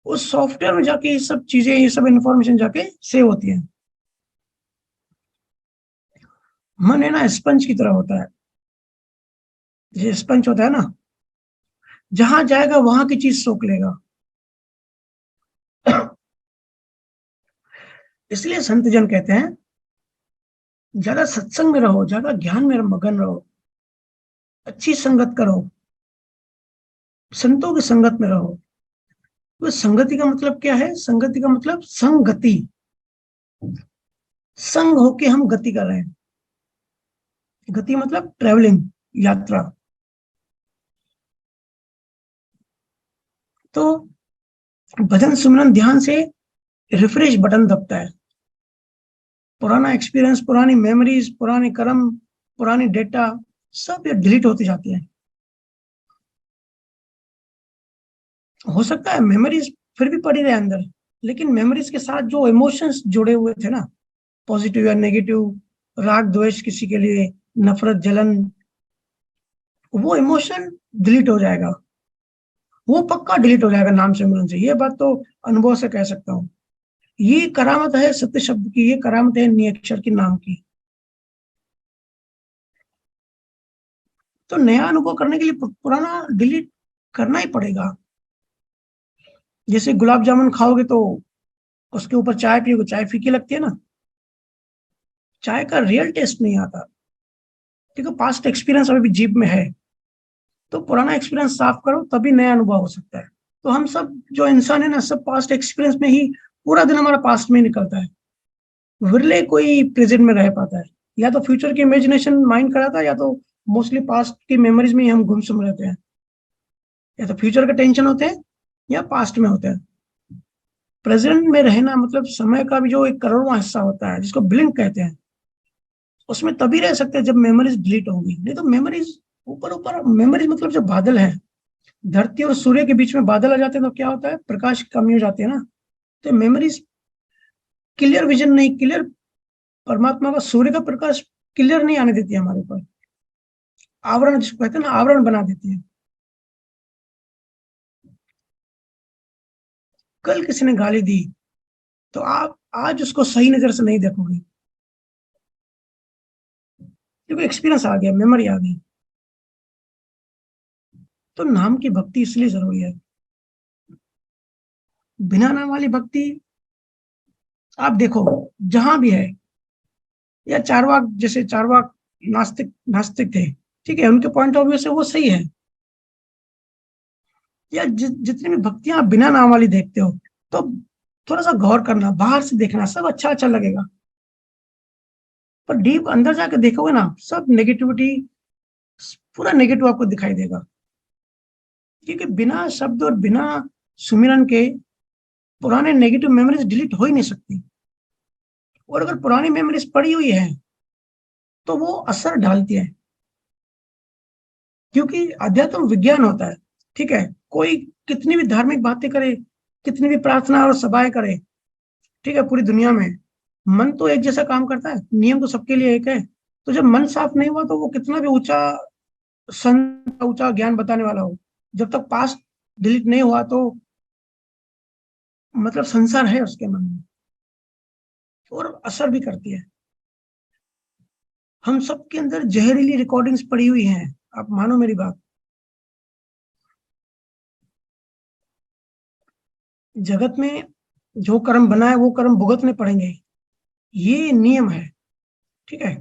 A: उस सॉफ्टवेयर में जाके ये सब चीजें, ये सब इंफॉर्मेशन जाके सेव होती है। मन है ना, स्पंज की तरह होता है। ये स्पंज होता है ना, जहां जाएगा वहां की चीज सोख लेगा। इसलिए संत जन कहते हैं, ज्यादा सत्संग में रहो, ज्यादा ज्ञान में मगन रहो, अच्छी संगत करो, संतों की संगत में रहो। तो संगति का मतलब क्या है? संगति का मतलब संगति, संग होके हम गति कर रहे हैं। गति मतलब ट्रेवलिंग, यात्रा। तो भजन सिमरन ध्यान से रिफ्रेश बटन दबता है। पुराना एक्सपीरियंस, पुरानी मेमोरीज, पुराने कर्म, पुरानी डेटा, सब ये डिलीट होती जाती है। हो सकता है मेमोरीज फिर भी पड़ी रहे अंदर, लेकिन मेमोरीज के साथ जो इमोशंस जुड़े हुए थे ना, पॉजिटिव या नेगेटिव, राग द्वेष किसी के लिए, नफरत जलन, वो इमोशन डिलीट हो जाएगा, वो पक्का डिलीट हो जाएगा नाम सिमरन से। ये बात तो अनुभव से कह सकता हूँ। ये करामत है सत्य शब्द की, ये करामत है नियक्षर की नाम की। तो नया अनुभव करने के लिए पुराना डिलीट करना ही पड़ेगा। जैसे गुलाब जामुन खाओगे तो उसके ऊपर चाय पियोगे, चाय फीकी लगती है ना, चाय का रियल टेस्ट नहीं आता, क्योंकि पास्ट एक्सपीरियंस अभी भी जीभ में है। तो पुराना एक्सपीरियंस साफ करो, तभी नया अनुभव हो सकता है। तो हम सब जो इंसान है ना, सब पास्ट एक्सपीरियंस में ही, पूरा दिन हमारा पास्ट में ही निकलता है। विरले कोई प्रेजेंट में रह पाता है, या तो फ्यूचर की इमेजिनेशन माइंड कराता है, या तो मोस्टली पास्ट की मेमोरीज में ही हम गुमसुम रहते हैं। या तो फ्यूचर के टेंशन होते हैं, या पास्ट में होते हैं। प्रेजेंट में रहना मतलब समय का भी जो एक करोड़वां हिस्सा होता है, जिसको ब्लिंक कहते हैं, उसमें तभी रह सकते हैं जब मेमोरीज डिलीट होंगी। नहीं तो मेमोरीज ऊपर ऊपर, मेमोरीज मतलब जो बादल है, धरती और सूर्य के बीच में बादल आ जाते हैं तो क्या होता है, प्रकाश की कमी हो जाती है ना। तो मेमोरीज क्लियर विजन नहीं, क्लियर परमात्मा का, सूर्य का प्रकाश क्लियर नहीं आने देती है हमारे ऊपर, आवरण जिसको कहते हैं ना, आवरण बना देती है। कल किसी ने गाली दी तो आप आज उसको सही नजर से नहीं देखोगे, क्योंकि एक्सपीरियंस आ गया, मेमोरी आ गई। तो नाम की भक्ति इसलिए जरूरी है। बिना नाम वाली भक्ति, आप देखो जहां भी है, या चारवाक, जैसे चारवाक नास्तिक नास्तिक थे, ठीक है, उनके पॉइंट ऑफ व्यू से वो सही है। या जितनी भी भक्तियां आप बिना नाम वाली देखते हो, तो थोड़ा सा गौर करना, बाहर से देखना सब अच्छा अच्छा लगेगा, पर डीप अंदर जाकर देखोगे ना, सब नेगेटिविटी, पूरा नेगेटिव आपको दिखाई देगा। क्योंकि बिना शब्द और बिना सुमिरन के पुराने नेगेटिव मेमोरीज डिलीट हो ही नहीं सकती। और अगर पुरानी मेमोरीज पड़ी हुई है तो वो असर डालती है, क्योंकि अध्यात्म विज्ञान होता है। ठीक है, कोई कितनी भी धार्मिक बातें करे, कितनी भी प्रार्थना और सभाएं करे, ठीक है, पूरी दुनिया में मन तो एक जैसा काम करता है, नियम तो सबके लिए एक है। तो जब मन साफ नहीं हुआ तो वो कितना भी ऊंचा संत, ऊंचा ज्ञान बताने वाला हो, जब तक पास्ट डिलीट नहीं हुआ तो मतलब संसार है उसके मन में, और असर भी करती है। हम सबके अंदर जहरीली रिकॉर्डिंग्स पड़ी हुई हैं, आप मानो मेरी बात। जगत में जो कर्म बना है वो कर्म भुगतने पड़ेंगे, ये नियम है। ठीक है,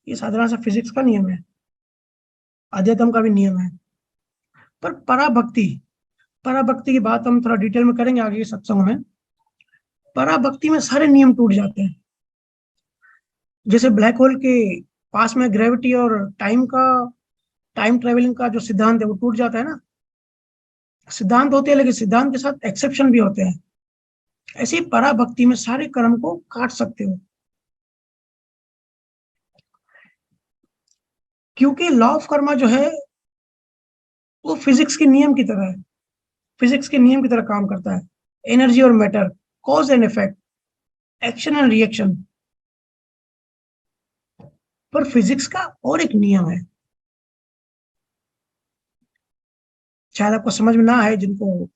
A: ये साधारण सा फिजिक्स का नियम है, अध्यात्म का भी नियम है। पर पराभक्ति, पराभक्ति की बात हम थोड़ा डिटेल में करेंगे आगे के सत्संग में। पराभक्ति में सारे नियम टूट जाते हैं। जैसे ब्लैक होल के पास में ग्रेविटी और टाइम का, टाइम ट्रेवलिंग का जो सिद्धांत है वो टूट जाता है ना। सिद्धांत होते हैं, लेकिन सिद्धांत के साथ एक्सेप्शन भी होते हैं। ऐसे ही पराभक्ति में सारे कर्म को काट सकते हो, क्योंकि लॉ ऑफ कर्मा जो है वो फिजिक्स के नियम की तरह है, फिजिक्स के नियम की तरह काम करता है। एनर्जी और matter, cause and effect, action and reaction. पर फिजिक्स का और एक नियम है, शायद आपको समझ में ना आए, जिनको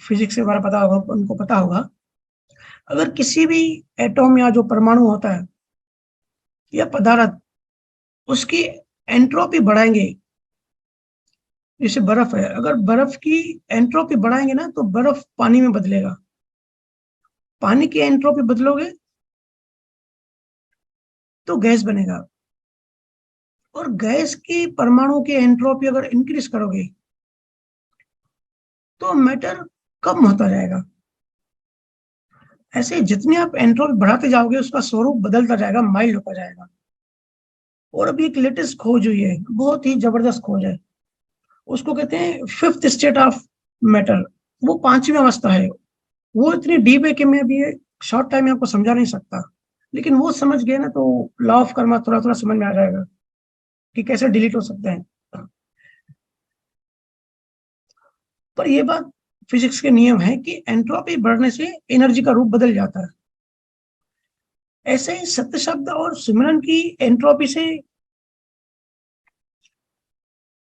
A: फिजिक्स के बारे में पता होगा उनको पता होगा। अगर किसी भी एटॉम या जो परमाणु होता है या पदार्थ, उसकी एंट्रोपी बढ़ाएंगे, जैसे बर्फ है, अगर बर्फ की एंट्रोपी बढ़ाएंगे ना तो बर्फ पानी में बदलेगा। पानी की एंट्रोपी बदलोगे तो गैस बनेगा। और गैस की परमाणु की एंट्रोपी अगर इंक्रीज करोगे तो मैटर कम होता जाएगा। ऐसे जितनी आप एंट्रोपी बढ़ाते जाओगे उसका स्वरूप बदलता जाएगा, माइल्ड होता जाएगा। और अभी एक लेटेस्ट खोज हुई है, बहुत ही जबरदस्त खोज है, उसको कहते हैं फिफ्थ स्टेट ऑफ मैटर। वो पांचवी अवस्था है। वो इतनी डीप है कि मैं अभी शॉर्ट टाइम में आपको समझा नहीं सकता, लेकिन वो समझ गए ना तो लॉ ऑफ कर्मा थोड़ा थोड़ा समझ में आ जाएगा कि कैसे डिलीट हो सकते हैं। पर ये बात फिजिक्स के नियम है कि एंट्रोपी बढ़ने से एनर्जी का रूप बदल जाता है। ऐसे ही सत्य शब्द और सिमरन की एंट्रोपी से,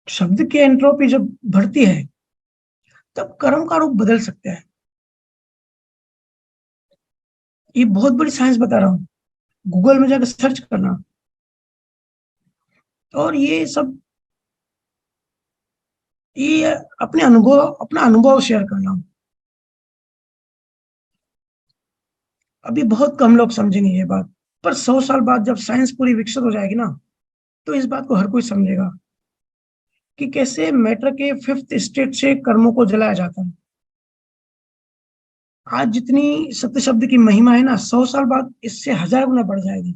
A: शब्द की एंट्रोपी जब बढ़ती है तब कर्म का रूप बदल सकता है। ये बहुत बड़ी साइंस बता रहा हूँ, गूगल में जाकर सर्च करना। और ये सब, ये अपना अनुभव शेयर कर रहा हूँ। अभी बहुत कम लोग समझेंगे ये बात, पर 100 साल बाद जब साइंस पूरी विकसित हो जाएगी ना, तो इस बात को हर कोई समझेगा कि कैसे मैटर के फिफ्थ स्टेट से कर्मों को जलाया जाता है। आज जितनी सत्य शब्द की महिमा है ना, 100 साल बाद इससे 1000 गुना बढ़ जाएगी।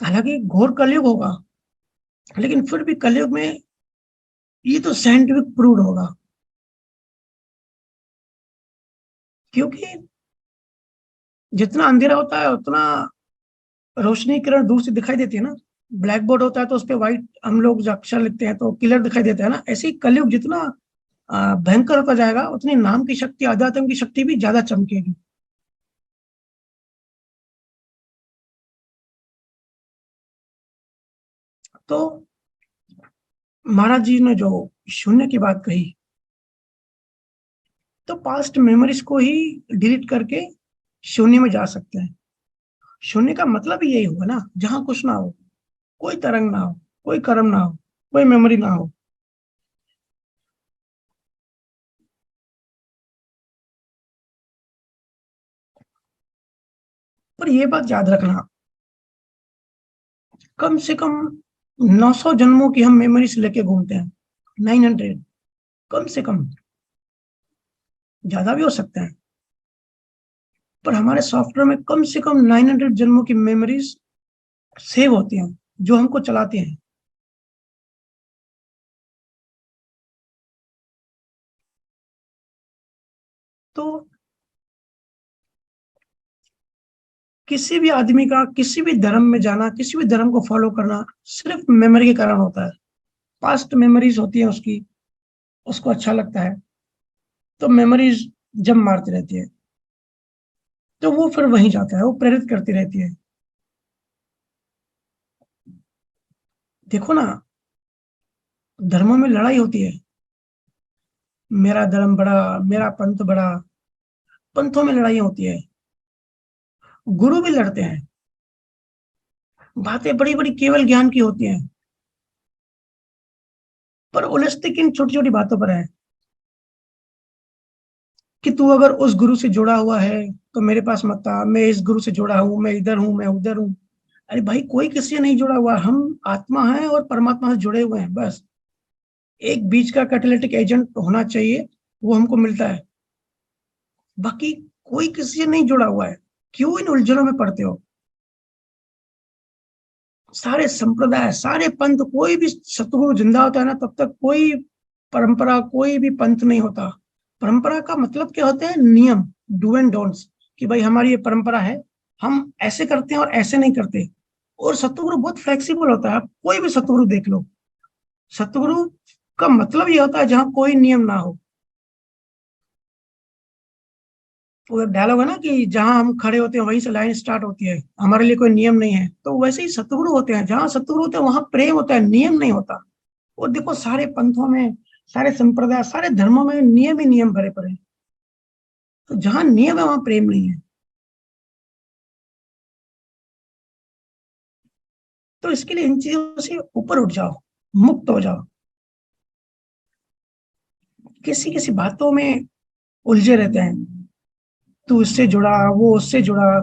A: हालांकि घोर कलयुग होगा, लेकिन फिर भी कलयुग में ये तो साइंटिफिक प्रूव होगा। क्योंकि जितना अंधेरा होता है उतना रोशनी किरण दूर से दिखाई देती है ना। ब्लैक बोर्ड होता है तो उस पे व्हाइट हम लोग जो अक्षर लिखते हैं तो क्लियर दिखाई देता है ना। ऐसे ही कलयुग जितना भयंकर होता जाएगा, उतनी नाम की शक्ति, आध्यात्म की शक्ति भी ज्यादा चमकेगी। तो महाराज जी ने जो शून्य की बात कही, तो पास्ट मेमोरीज को ही डिलीट करके शून्य में जा सकते हैं। शून्य का मतलब ही यही हुआ ना, जहां कुछ ना हो, कोई तरंग ना हो, कोई कर्म ना हो, कोई मेमोरी ना हो। पर ये बात याद रखना, कम से कम 900 जन्मों की हम मेमोरीज लेके घूमते हैं। 900, कम से कम, ज्यादा भी हो सकते हैं, पर हमारे सॉफ्टवेयर में कम से कम 900 जन्मों की मेमोरीज सेव होती हैं, जो हमको चलाते हैं। तो किसी भी आदमी का किसी भी धर्म में जाना, किसी भी धर्म को फॉलो करना, सिर्फ मेमोरी के कारण होता है। पास्ट मेमोरीज होती है उसकी, उसको अच्छा लगता है, तो मेमोरीज जब मारती रहती है, तो वो फिर वहीं जाता है, वो प्रेरित करती रहती है। देखो ना, धर्मों में लड़ाई होती है, मेरा धर्म बड़ा, मेरा पंथ बड़ा। पंथों में लड़ाई होती है, गुरु भी लड़ते हैं। बातें बड़ी बड़ी केवल ज्ञान की होती हैं, पर उलझते किन छोटी छोटी बातों पर है कि तू अगर उस गुरु से जुड़ा हुआ है तो मेरे पास मत आ, मैं इस गुरु से जुड़ा हूं, मैं इधर हूं, मैं उधर हूं। अरे भाई, कोई किसी से नहीं जुड़ा हुआ, हम आत्मा है और परमात्मा से जुड़े हुए हैं बस। एक बीच का कैटालिटिक एजेंट होना चाहिए, वो हमको मिलता है। बाकी कोई किसी से नहीं जुड़ा हुआ है। क्यों इन उलझनों में पड़ते हो? सारे संप्रदाय, सारे पंथ, कोई भी सतगुरु जिंदा होता है ना, तब तक कोई परंपरा, कोई भी पंथ नहीं होता। परंपरा का मतलब क्या होता है? नियम, डू एंड डोंट्स, कि भाई हमारी ये परंपरा है, हम ऐसे करते हैं और ऐसे नहीं करते। और सतगुरु बहुत फ्लेक्सिबल होता है, आप कोई भी सतगुरु देख लो। सतगुरु का मतलब ये होता है जहाँ कोई नियम ना हो। वो डायलॉग है ना कि जहां हम खड़े होते हैं वहीं से लाइन स्टार्ट होती है, हमारे लिए कोई नियम नहीं है। तो वैसे ही सतगुरु होते हैं, जहां सतगुरु होते हैं वहां प्रेम होता है, नियम नहीं होता। और देखो, सारे पंथों में, सारे संप्रदाय, सारे धर्मों में नियम ही नियम भरे पड़े हैं। तो जहां नियम है वहां प्रेम नहीं है। तो इसके लिए इन चीजों से ऊपर उठ जाओ, मुक्त हो जाओ। किसी किसी बातों में उलझे रहते हैं, तू इससे जुड़ा, वो उससे जुड़ा।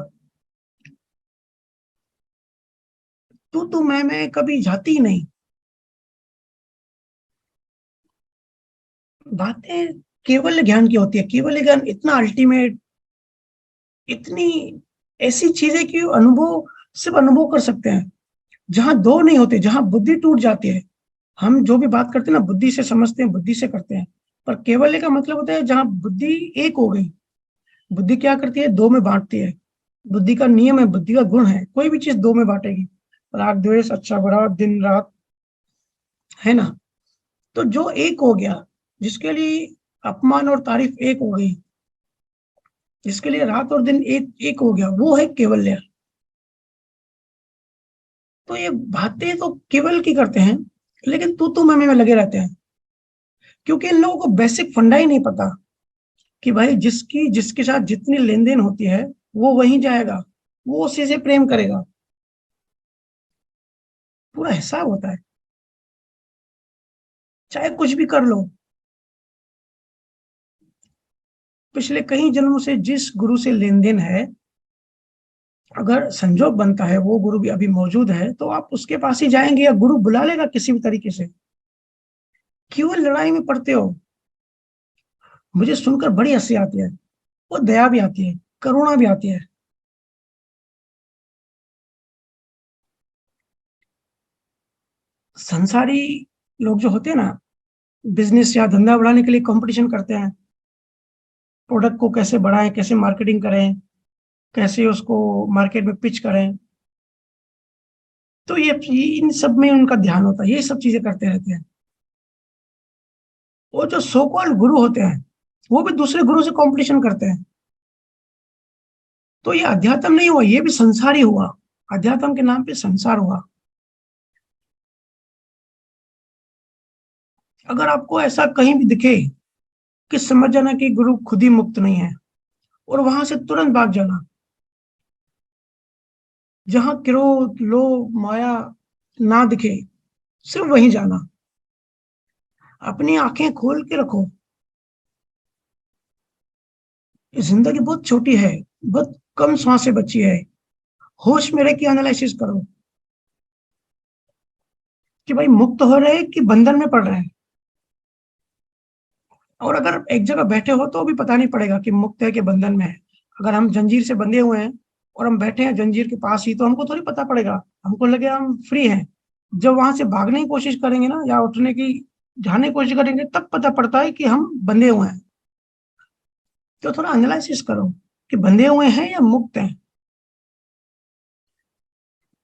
A: तू मैं कभी जाती ही नहीं। बातें केवल ज्ञान की होती है। केवल ज्ञान इतना अल्टीमेट, इतनी ऐसी चीज है कि अनुभव, सिर्फ अनुभव कर सकते हैं। जहां दो नहीं होते, जहां बुद्धि टूट जाती है। हम जो भी बात करते हैं ना, बुद्धि से समझते हैं, बुद्धि से करते हैं। पर केवल का मतलब होता है जहां बुद्धि एक हो गई। बुद्धि क्या करती है? दो में बांटती है। बुद्धि का नियम है, बुद्धि का गुण है, कोई भी चीज दो में बांटेगी। राग द्वेष, अच्छा बुरा, दिन रात, है ना। तो जो एक हो गया, जिसके लिए अपमान और तारीफ एक हो गई, जिसके लिए रात और दिन एक एक हो गया, वो है केवल्य। तो ये बातें तो केवल की करते हैं, लेकिन तू मैं लगे रहते हैं, क्योंकि इन लोगों को बेसिक फंडा ही नहीं पता कि भाई जिसकी जिसके साथ जितनी लेन देन होती है वो वहीं जाएगा, वो उसी से प्रेम करेगा। पूरा हिसाब होता है, चाहे कुछ भी कर लो। पिछले कई जन्मों से जिस गुरु से लेन देन है, अगर संजोग बनता है वो गुरु भी अभी मौजूद है, तो आप उसके पास ही जाएंगे या गुरु बुला लेगा किसी भी तरीके से। क्यों लड़ाई में पड़ते हो? मुझे सुनकर बड़ी हंसी आती है, वो दया भी आती है, करुणा भी आती है। संसारी लोग जो होते हैं ना, बिजनेस या धंधा बढ़ाने के लिए कंपटीशन करते हैं, प्रोडक्ट को कैसे बढ़ाएं, कैसे मार्केटिंग करें, कैसे उसको मार्केट में पिच करें। तो ये इन सब में उनका ध्यान होता है, ये सब चीजें करते रहते हैं। वो जो सो कॉल्ड गुरु होते हैं, वो भी दूसरे गुरु से कंपटीशन करते हैं। तो ये अध्यात्म नहीं हुआ, ये भी संसार ही हुआ। अध्यात्म के नाम पे संसार हुआ। अगर आपको ऐसा कहीं भी दिखे कि समझ जाना कि गुरु खुद ही मुक्त नहीं है, और वहां से तुरंत भाग जाना। जहां क्रोध लोभ माया ना दिखे, सिर्फ वहीं जाना। अपनी आंखें खोल के रखो। ये जिंदगी बहुत छोटी है, बहुत कम सांसें बची है। होश में रह के एनालिसिस करो कि भाई मुक्त हो रहे हैं कि बंधन में पड़ रहे हैं। और अगर एक जगह बैठे हो तो भी पता नहीं पड़ेगा कि मुक्त है कि बंधन में है। अगर हम जंजीर से बंधे हुए हैं और हम बैठे हैं जंजीर के पास ही, तो हमको थोड़ी पता पड़ेगा। हमको लगे हम फ्री हैं। जब वहां से भागने की कोशिश करेंगे ना, या उठने की जाने की कोशिश करेंगे, तब पता पड़ता है कि हम बंधे हुए हैं। तो थोड़ा एनालिसिस करो कि बंधे हुए हैं या मुक्त हैं।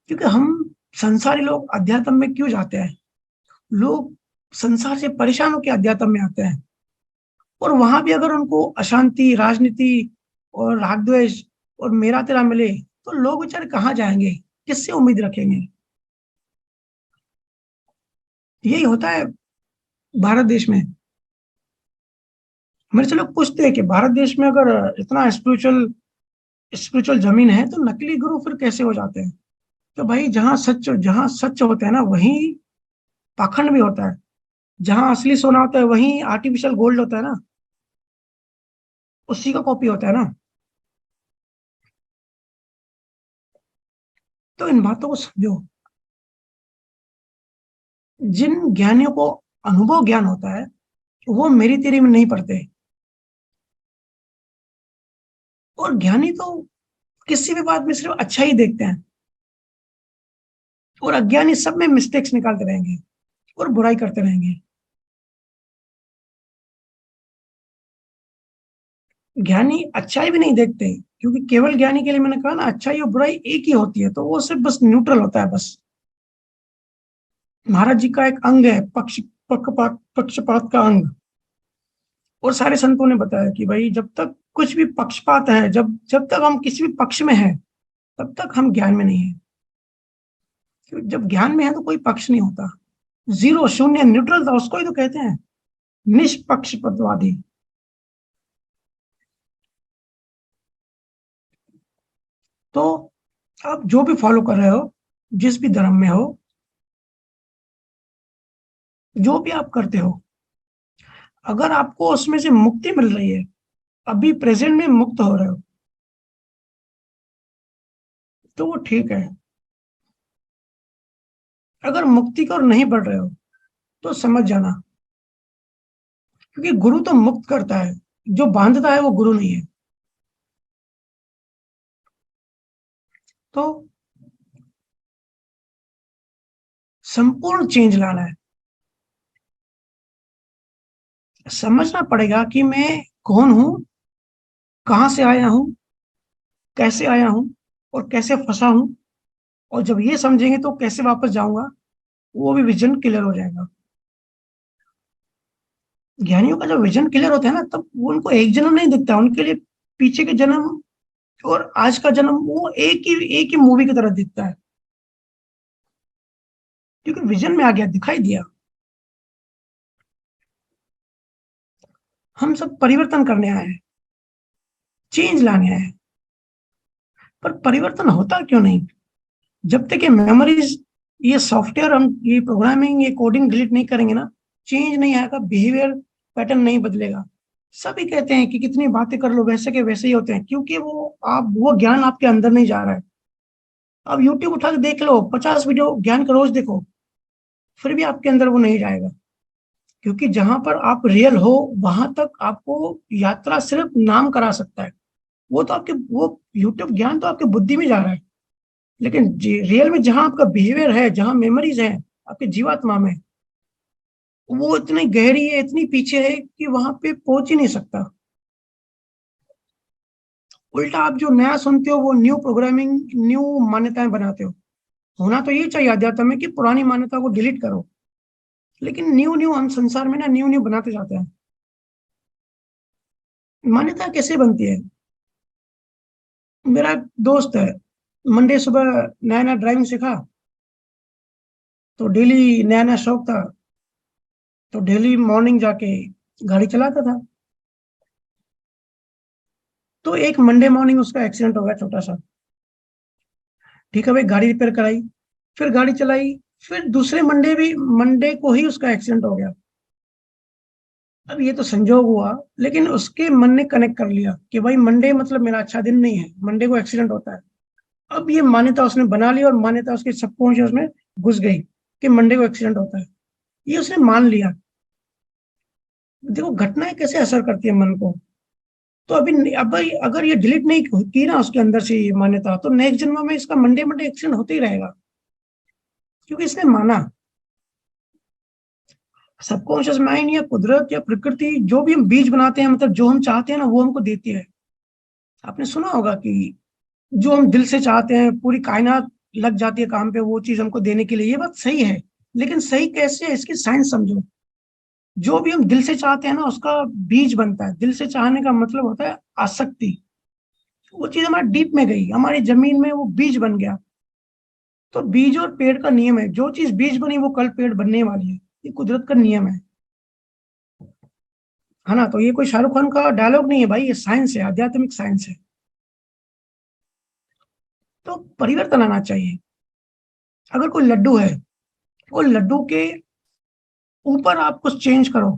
A: क्योंकि हम संसारी लोग अध्यात्म में क्यों जाते हैं? लोग संसार से परेशान होकर अध्यात्म में आते हैं, और वहां भी अगर उनको अशांति, राजनीति और राग द्वेष और मेरा तेरा मिले, तो लोग बेचारे कहाँ जाएंगे, किससे उम्मीद रखेंगे? यही होता है भारत देश में। मेरे से लोग पूछते हैं कि भारत देश में अगर इतना स्पिरिचुअल स्पिरिचुअल जमीन है, तो नकली गुरु फिर कैसे हो जाते हैं? तो भाई जहाँ सच होता है ना, वहीं पाखंड भी होता है। जहाँ असली सोना होता है, वहीं आर्टिफिशियल गोल्ड होता है ना, उसी का कॉपी होता है ना। तो इन बातों को समझो। जिन ज्ञानियों को अनुभव ज्ञान होता है, वो मेरी तेरी में नहीं पड़ते। और ज्ञानी तो किसी भी बात में सिर्फ अच्छा ही देखते हैं, और अज्ञानी सब में मिस्टेक्स निकालते रहेंगे और बुराई करते रहेंगे। ज्ञानी अच्छाई भी नहीं देखते, क्योंकि केवल ज्ञानी के लिए मैंने कहा ना, अच्छाई और बुराई एक ही होती है, तो वो सिर्फ बस न्यूट्रल होता है बस। महाराज जी का एक अंग है पक्षपात का अंग। और सारे संतों ने बताया कि भाई जब तक कुछ भी पक्षपात है, जब जब तक हम किसी भी पक्ष में हैं, तब तक हम ज्ञान में नहीं है। क्योंकि जब ज्ञान में है तो कोई पक्ष नहीं होता। जीरो, शून्य, न्यूट्रल था, उसको ही तो कहते हैं निष्पक्षपातवादी। तो आप जो भी फॉलो कर रहे हो, जिस भी धर्म में हो, जो भी आप करते हो, अगर आपको उसमें से मुक्ति मिल रही है, अभी प्रेजेंट में मुक्त हो रहे हो, तो वो ठीक है। अगर मुक्ति की ओर नहीं बढ़ रहे हो, तो समझ जाना, क्योंकि गुरु तो मुक्त करता है, जो बांधता है वो गुरु नहीं है। तो संपूर्ण चेंज लाना है। समझना पड़ेगा कि मैं कौन हूं, कहां से आया हूं, कैसे आया हूं, और कैसे फंसा हूं। और जब ये समझेंगे तो कैसे वापस जाऊंगा, वो भी विजन क्लियर हो जाएगा। ज्ञानियों का जब विजन क्लियर होता है ना, तब वो उनको एक जन्म नहीं दिखता, उनके लिए पीछे के जन्म और आज का जन्म वो एक ही मूवी की तरह दिखता है, क्योंकि विजन में आ गया, दिखाई दिया। हम सब परिवर्तन करने आए हैं, चेंज लाने आए हैं, पर परिवर्तन होता क्यों नहीं? जब तक ये मेमोरीज, ये सॉफ्टवेयर, हम ये प्रोग्रामिंग, ये कोडिंग डिलीट नहीं करेंगे ना, चेंज नहीं आएगा, बिहेवियर पैटर्न नहीं बदलेगा। सभी कहते हैं कि कितनी बातें कर लो वैसे के वैसे ही होते हैं, क्योंकि वो ज्ञान आपके अंदर नहीं जा रहा है। अब यूट्यूब उठा के देख लो, 50 वीडियो ज्ञान का रोज देखो, फिर भी आपके अंदर वो नहीं जाएगा, क्योंकि जहां पर आप रियल हो वहां तक आपको यात्रा सिर्फ नाम करा सकता है। वो तो आपके वो यूट्यूब ज्ञान तो आपके बुद्धि में जा रहा है, लेकिन रियल में जहां आपका बिहेवियर है, जहां मेमोरीज है आपके जीवात्मा में, वो इतनी गहरी है, इतनी पीछे है कि वहां पे पहुंच ही नहीं सकता। उल्टा आप जो नया सुनते हो वो न्यू प्रोग्रामिंग, न्यू मान्यताएं बनाते हो। होना तो ये चाहिए अध्यात्म में कि पुरानी मान्यता को डिलीट करो, लेकिन न्यू न्यू हम संसार में ना न्यू न्यू बनाते जाते हैं। मान्यता कैसे बनती है? मेरा एक दोस्त है, मंडे सुबह नया नया ड्राइविंग सीखा, तो डेली नया नया शौक था, तो डेली मॉर्निंग जाके गाड़ी चलाता था। तो एक मंडे मॉर्निंग उसका एक्सीडेंट हो गया छोटा सा। ठीक है भाई, गाड़ी रिपेयर कराई, फिर गाड़ी चलाई, फिर दूसरे मंडे भी, मंडे को ही उसका एक्सीडेंट हो गया। अब ये तो संजोग हुआ, लेकिन उसके मन ने कनेक्ट कर लिया कि भाई मंडे मतलब मेरा अच्छा दिन नहीं है, मंडे को एक्सीडेंट होता है। अब ये मान्यता उसने बना ली, और मान्यता उसके सबकॉन्शियस में घुस गई कि मंडे को एक्सीडेंट होता है। ये उसने मान लिया। देखो घटनाएं कैसे असर करती है मन को। तो अब भाई अगर ये डिलीट नहीं की ना उसके अंदर से ये मान्यता, तो नेक्स्ट जन्म में इसका मंडे मंडे एक्सीडेंट होते ही रहेगा, क्योंकि इसने माना। सबकॉन्शियस माइंड या कुदरत या प्रकृति जो भी हम बीज बनाते हैं, मतलब जो हम चाहते हैं ना वो हमको देती है। आपने सुना होगा कि जो हम दिल से चाहते हैं पूरी कायनात लग जाती है काम पे वो चीज हमको देने के लिए। ये बात सही है, लेकिन सही कैसे है इसकी साइंस समझो। जो भी हम दिल से चाहते हैं ना उसका बीज बनता है। दिल से चाहने का मतलब होता है आसक्ति। वो चीज हमारे डीप में गई, हमारी जमीन में वो बीज बन गया। तो बीज और पेड़ का नियम है, जो चीज बीज बनी वो कल पेड़ बनने वाली है। ये कुदरत का नियम है ना? तो ये कोई शाहरुख खान का डायलॉग नहीं है भाई, ये साइंस है, आध्यात्मिक साइंस है। तो परिवर्तन आना चाहिए। अगर कोई लड्डू है, वो लड्डू के ऊपर आप कुछ चेंज करो,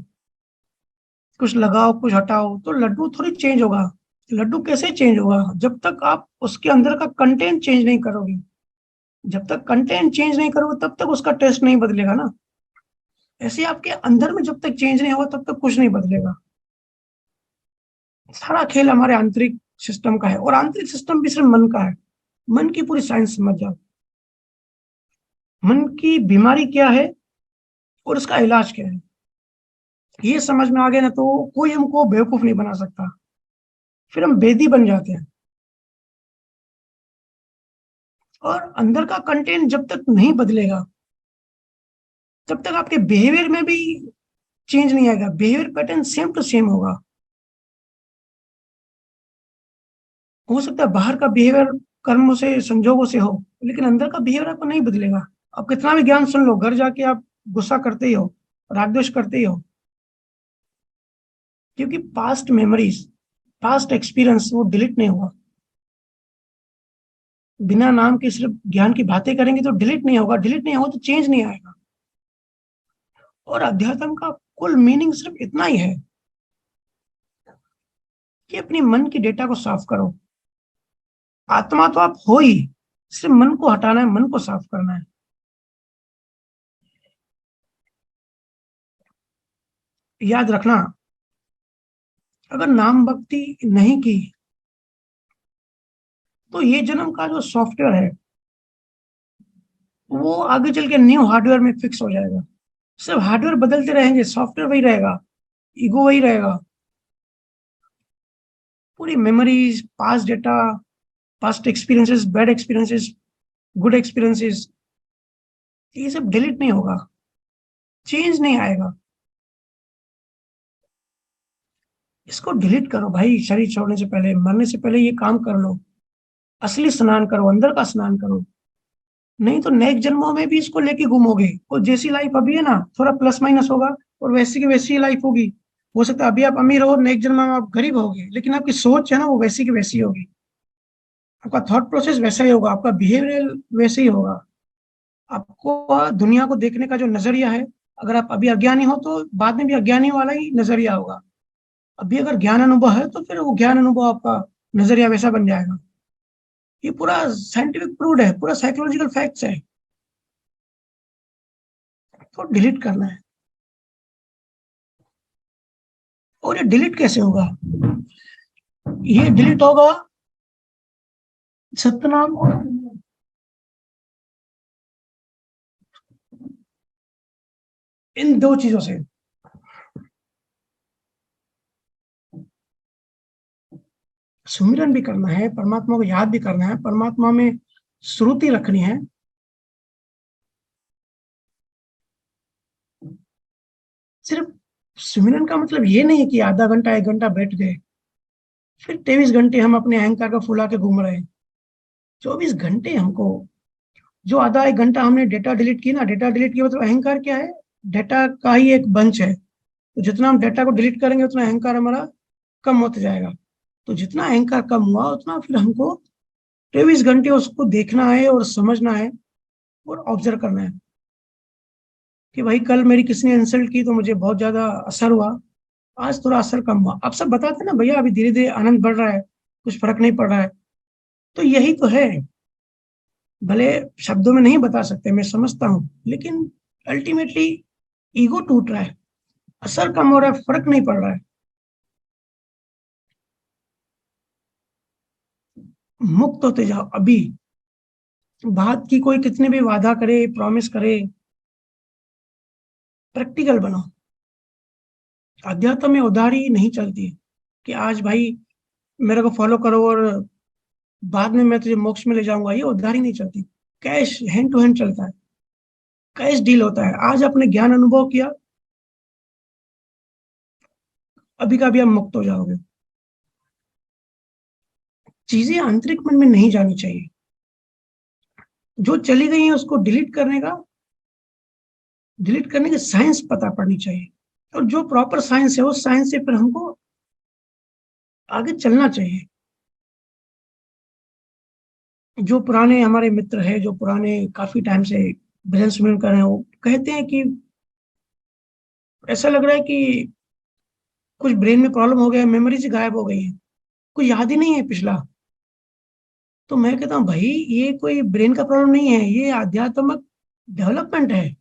A: कुछ लगाओ, कुछ हटाओ, तो लड्डू थोड़ी चेंज होगा। लड्डू कैसे चेंज होगा? जब तक आप उसके अंदर का कंटेंट चेंज नहीं करोगे। जब तक कंटेंट चेंज नहीं करोगे तब तक उसका टेस्ट नहीं बदलेगा ना। ऐसे आपके अंदर में जब तक चेंज नहीं होगा तब तक कुछ नहीं बदलेगा। सारा खेल हमारे आंतरिक सिस्टम का है, और आंतरिक सिस्टम भी सिर्फ मन का है। मन की पूरी साइंस समझ जाओ। मन की बीमारी क्या है और उसका इलाज क्या है, ये समझ में आ गया ना, तो कोई हमको बेवकूफ नहीं बना सकता। फिर हम बेदी बन जाते हैं। और अंदर का कंटेंट जब तक नहीं बदलेगा तब तक आपके बिहेवियर में भी चेंज नहीं आएगा। Behaviour pattern same to same होगा। हो सकता है बाहर का बिहेवियर कर्मों से, संजोगों से हो, लेकिन अंदर का बिहेवियर आपको नहीं बदलेगा। आप कितना भी ज्ञान सुन लो, घर जाके आप गुस्सा करते ही हो, राग द्वेष करते ही हो, क्योंकि पास्ट मेमोरीज, पास्ट एक्सपीरियंस वो डिलीट नहीं हुआ। बिना नाम के सिर्फ ज्ञान की बातें करेंगे तो डिलीट नहीं होगा, डिलीट नहीं होगा तो चेंज नहीं आएगा। और अध्यात्म का कुल मीनिंग सिर्फ इतना ही है कि अपनी मन की डेटा को साफ करो। आत्मा तो आप हो ही, सिर्फ मन को हटाना है, मन को साफ करना है। याद रखना, अगर नाम भक्ति नहीं की तो ये जन्म का जो सॉफ्टवेयर है वो आगे चल के न्यू हार्डवेयर में फिक्स हो जाएगा। सिर्फ हार्डवेयर बदलते रहेंगे, सॉफ्टवेयर वही रहेगा, ईगो वही रहेगा। पूरी memories, past data, past experiences, bad experiences, good experiences, ये सब डिलीट नहीं होगा, चेंज नहीं आएगा। इसको डिलीट करो भाई, शरीर छोड़ने से पहले, मरने से पहले ये काम कर लो। असली स्नान करो, अंदर का स्नान करो। नहीं तो नेक्स्ट जन्मों में भी इसको लेके घूमोगे। और जैसी लाइफ अभी है ना, थोड़ा प्लस माइनस होगा, और वैसी की वैसी लाइफ होगी। हो सकता है अभी आप अमीर हो, नेक्स्ट जन्म में आप गरीब होगे, लेकिन आपकी सोच है ना, वो वैसी की वैसी होगी। आपका थॉट प्रोसेस वैसा ही होगा, आपका बिहेवियर वैसे ही होगा। आपको दुनिया को देखने का जो नजरिया है, अगर आप अभी अज्ञानी हो तो बाद में भी अज्ञानी वाला ही नजरिया होगा। अभी अगर ज्ञान अनुभव है तो फिर वो ज्ञान अनुभव आपका नजरिया वैसा बन जाएगा। ये पूरा साइंटिफिक प्रूव्ड है, पूरा साइकोलॉजिकल फैक्ट्स है। तो डिलीट करना है। और ये डिलीट कैसे होगा? ये डिलीट होगा सतनाम और इन दो चीजों से। सुमिरन भी करना है, परमात्मा को याद भी करना है, परमात्मा में श्रुति रखनी है। सिर्फ सुमिरन का मतलब ये नहीं है कि आधा घंटा 1 घंटा बैठ गए, फिर 23 घंटे हम अपने अहंकार का फुला के घूम रहे हैं। 24 घंटे हमको, जो आधा 1 घंटा हमने डेटा डिलीट की ना, डेटा डिलीट किया मतलब अहंकार क्या है? डेटा का ही एक बंच है। तो जितना हम डेटा को डिलीट करेंगे उतना अहंकार हमारा कम होता जाएगा। तो जितना अहंकार कम हुआ उतना फिर हमको 23 घंटे उसको देखना है और समझना है और ऑब्जर्व करना है कि भाई कल मेरी किसी ने इंसल्ट की तो मुझे बहुत ज्यादा असर हुआ, आज थोड़ा असर कम हुआ। आप सब बताते ना भैया अभी धीरे धीरे आनंद बढ़ रहा है, कुछ फर्क नहीं पड़ रहा है। तो यही तो है। भले शब्दों में नहीं बता सकते, मैं समझता हूँ, लेकिन अल्टीमेटली ईगो टूट रहा है, असर कम हो रहा है, फर्क नहीं पड़ रहा है। मुक्त होते जाओ अभी। बात की कोई कितने भी वादा करे, प्रॉमिस करे, प्रैक्टिकल बनो। अध्यात्म में उधारी नहीं चलती है कि आज भाई मेरे को फॉलो करो और बाद में मैं तुझे मोक्ष में ले जाऊंगा, ये उधारी नहीं चलती। कैश हैंड टू हैंड चलता है, कैश डील होता है। आज आपने ज्ञान अनुभव किया, अभी का भी आप मुक्त हो जाओगे। चीजें आंतरिक मन में नहीं जानी चाहिए। जो चली गई है उसको डिलीट करने की साइंस पता पड़नी चाहिए। और जो प्रॉपर साइंस है उस साइंस से फिर हमको आगे चलना चाहिए। जो पुराने हमारे मित्र हैं, जो पुराने काफी टाइम से भजन सुमिरन कर रहे हैं, वो कहते हैं कि ऐसा लग रहा है कि कुछ ब्रेन में प्रॉब्लम हो गया, मेमोरी से गायब हो गई है, कुछ याद ही नहीं है पिछला। तो मैं कहता हूँ भाई ये कोई ब्रेन का प्रॉब्लम नहीं है, ये आध्यात्मिक डेवलपमेंट है।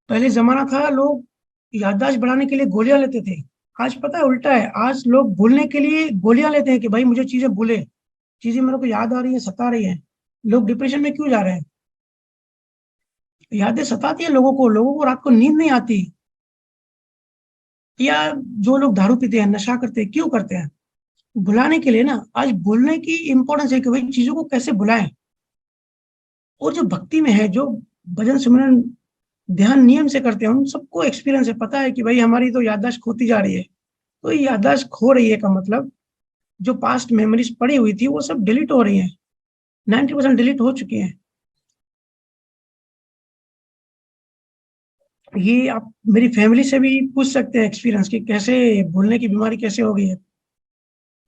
A: पहले जमाना था, लोग याददाश्त बढ़ाने के लिए गोलियां लेते थे। आज पता है उल्टा है, आज लोग भूलने के लिए गोलियां लेते हैं कि भाई मुझे चीजें भूले। चीजें मेरे को याद आ रही है, सता रही है। लोग डिप्रेशन में क्यों जा रहे हैं? यादें सताती है लोगों को रात को नींद नहीं आती। या जो लोग दारू पीते हैं, नशा करते हैं, क्यों करते हैं? भुलाने के लिए ना। आज भूलने की इंपॉर्टेंस है कि भाई चीजों को कैसे भुलाएं। और जो भक्ति में है, जो भजन सिमरन ध्यान नियम से करते हैं, उन सबको एक्सपीरियंस है, पता है कि भाई हमारी तो याददाश्त खोती जा रही है। तो ये याददाश्त खो रही है का मतलब जो पास्ट मेमोरीज पड़ी हुई थी वो सब डिलीट हो रही है। 90% डिलीट हो चुकी है। ये आप मेरी फैमिली से भी पूछ सकते हैं एक्सपीरियंस कि कैसे भूलने की बीमारी कैसे हो गई है।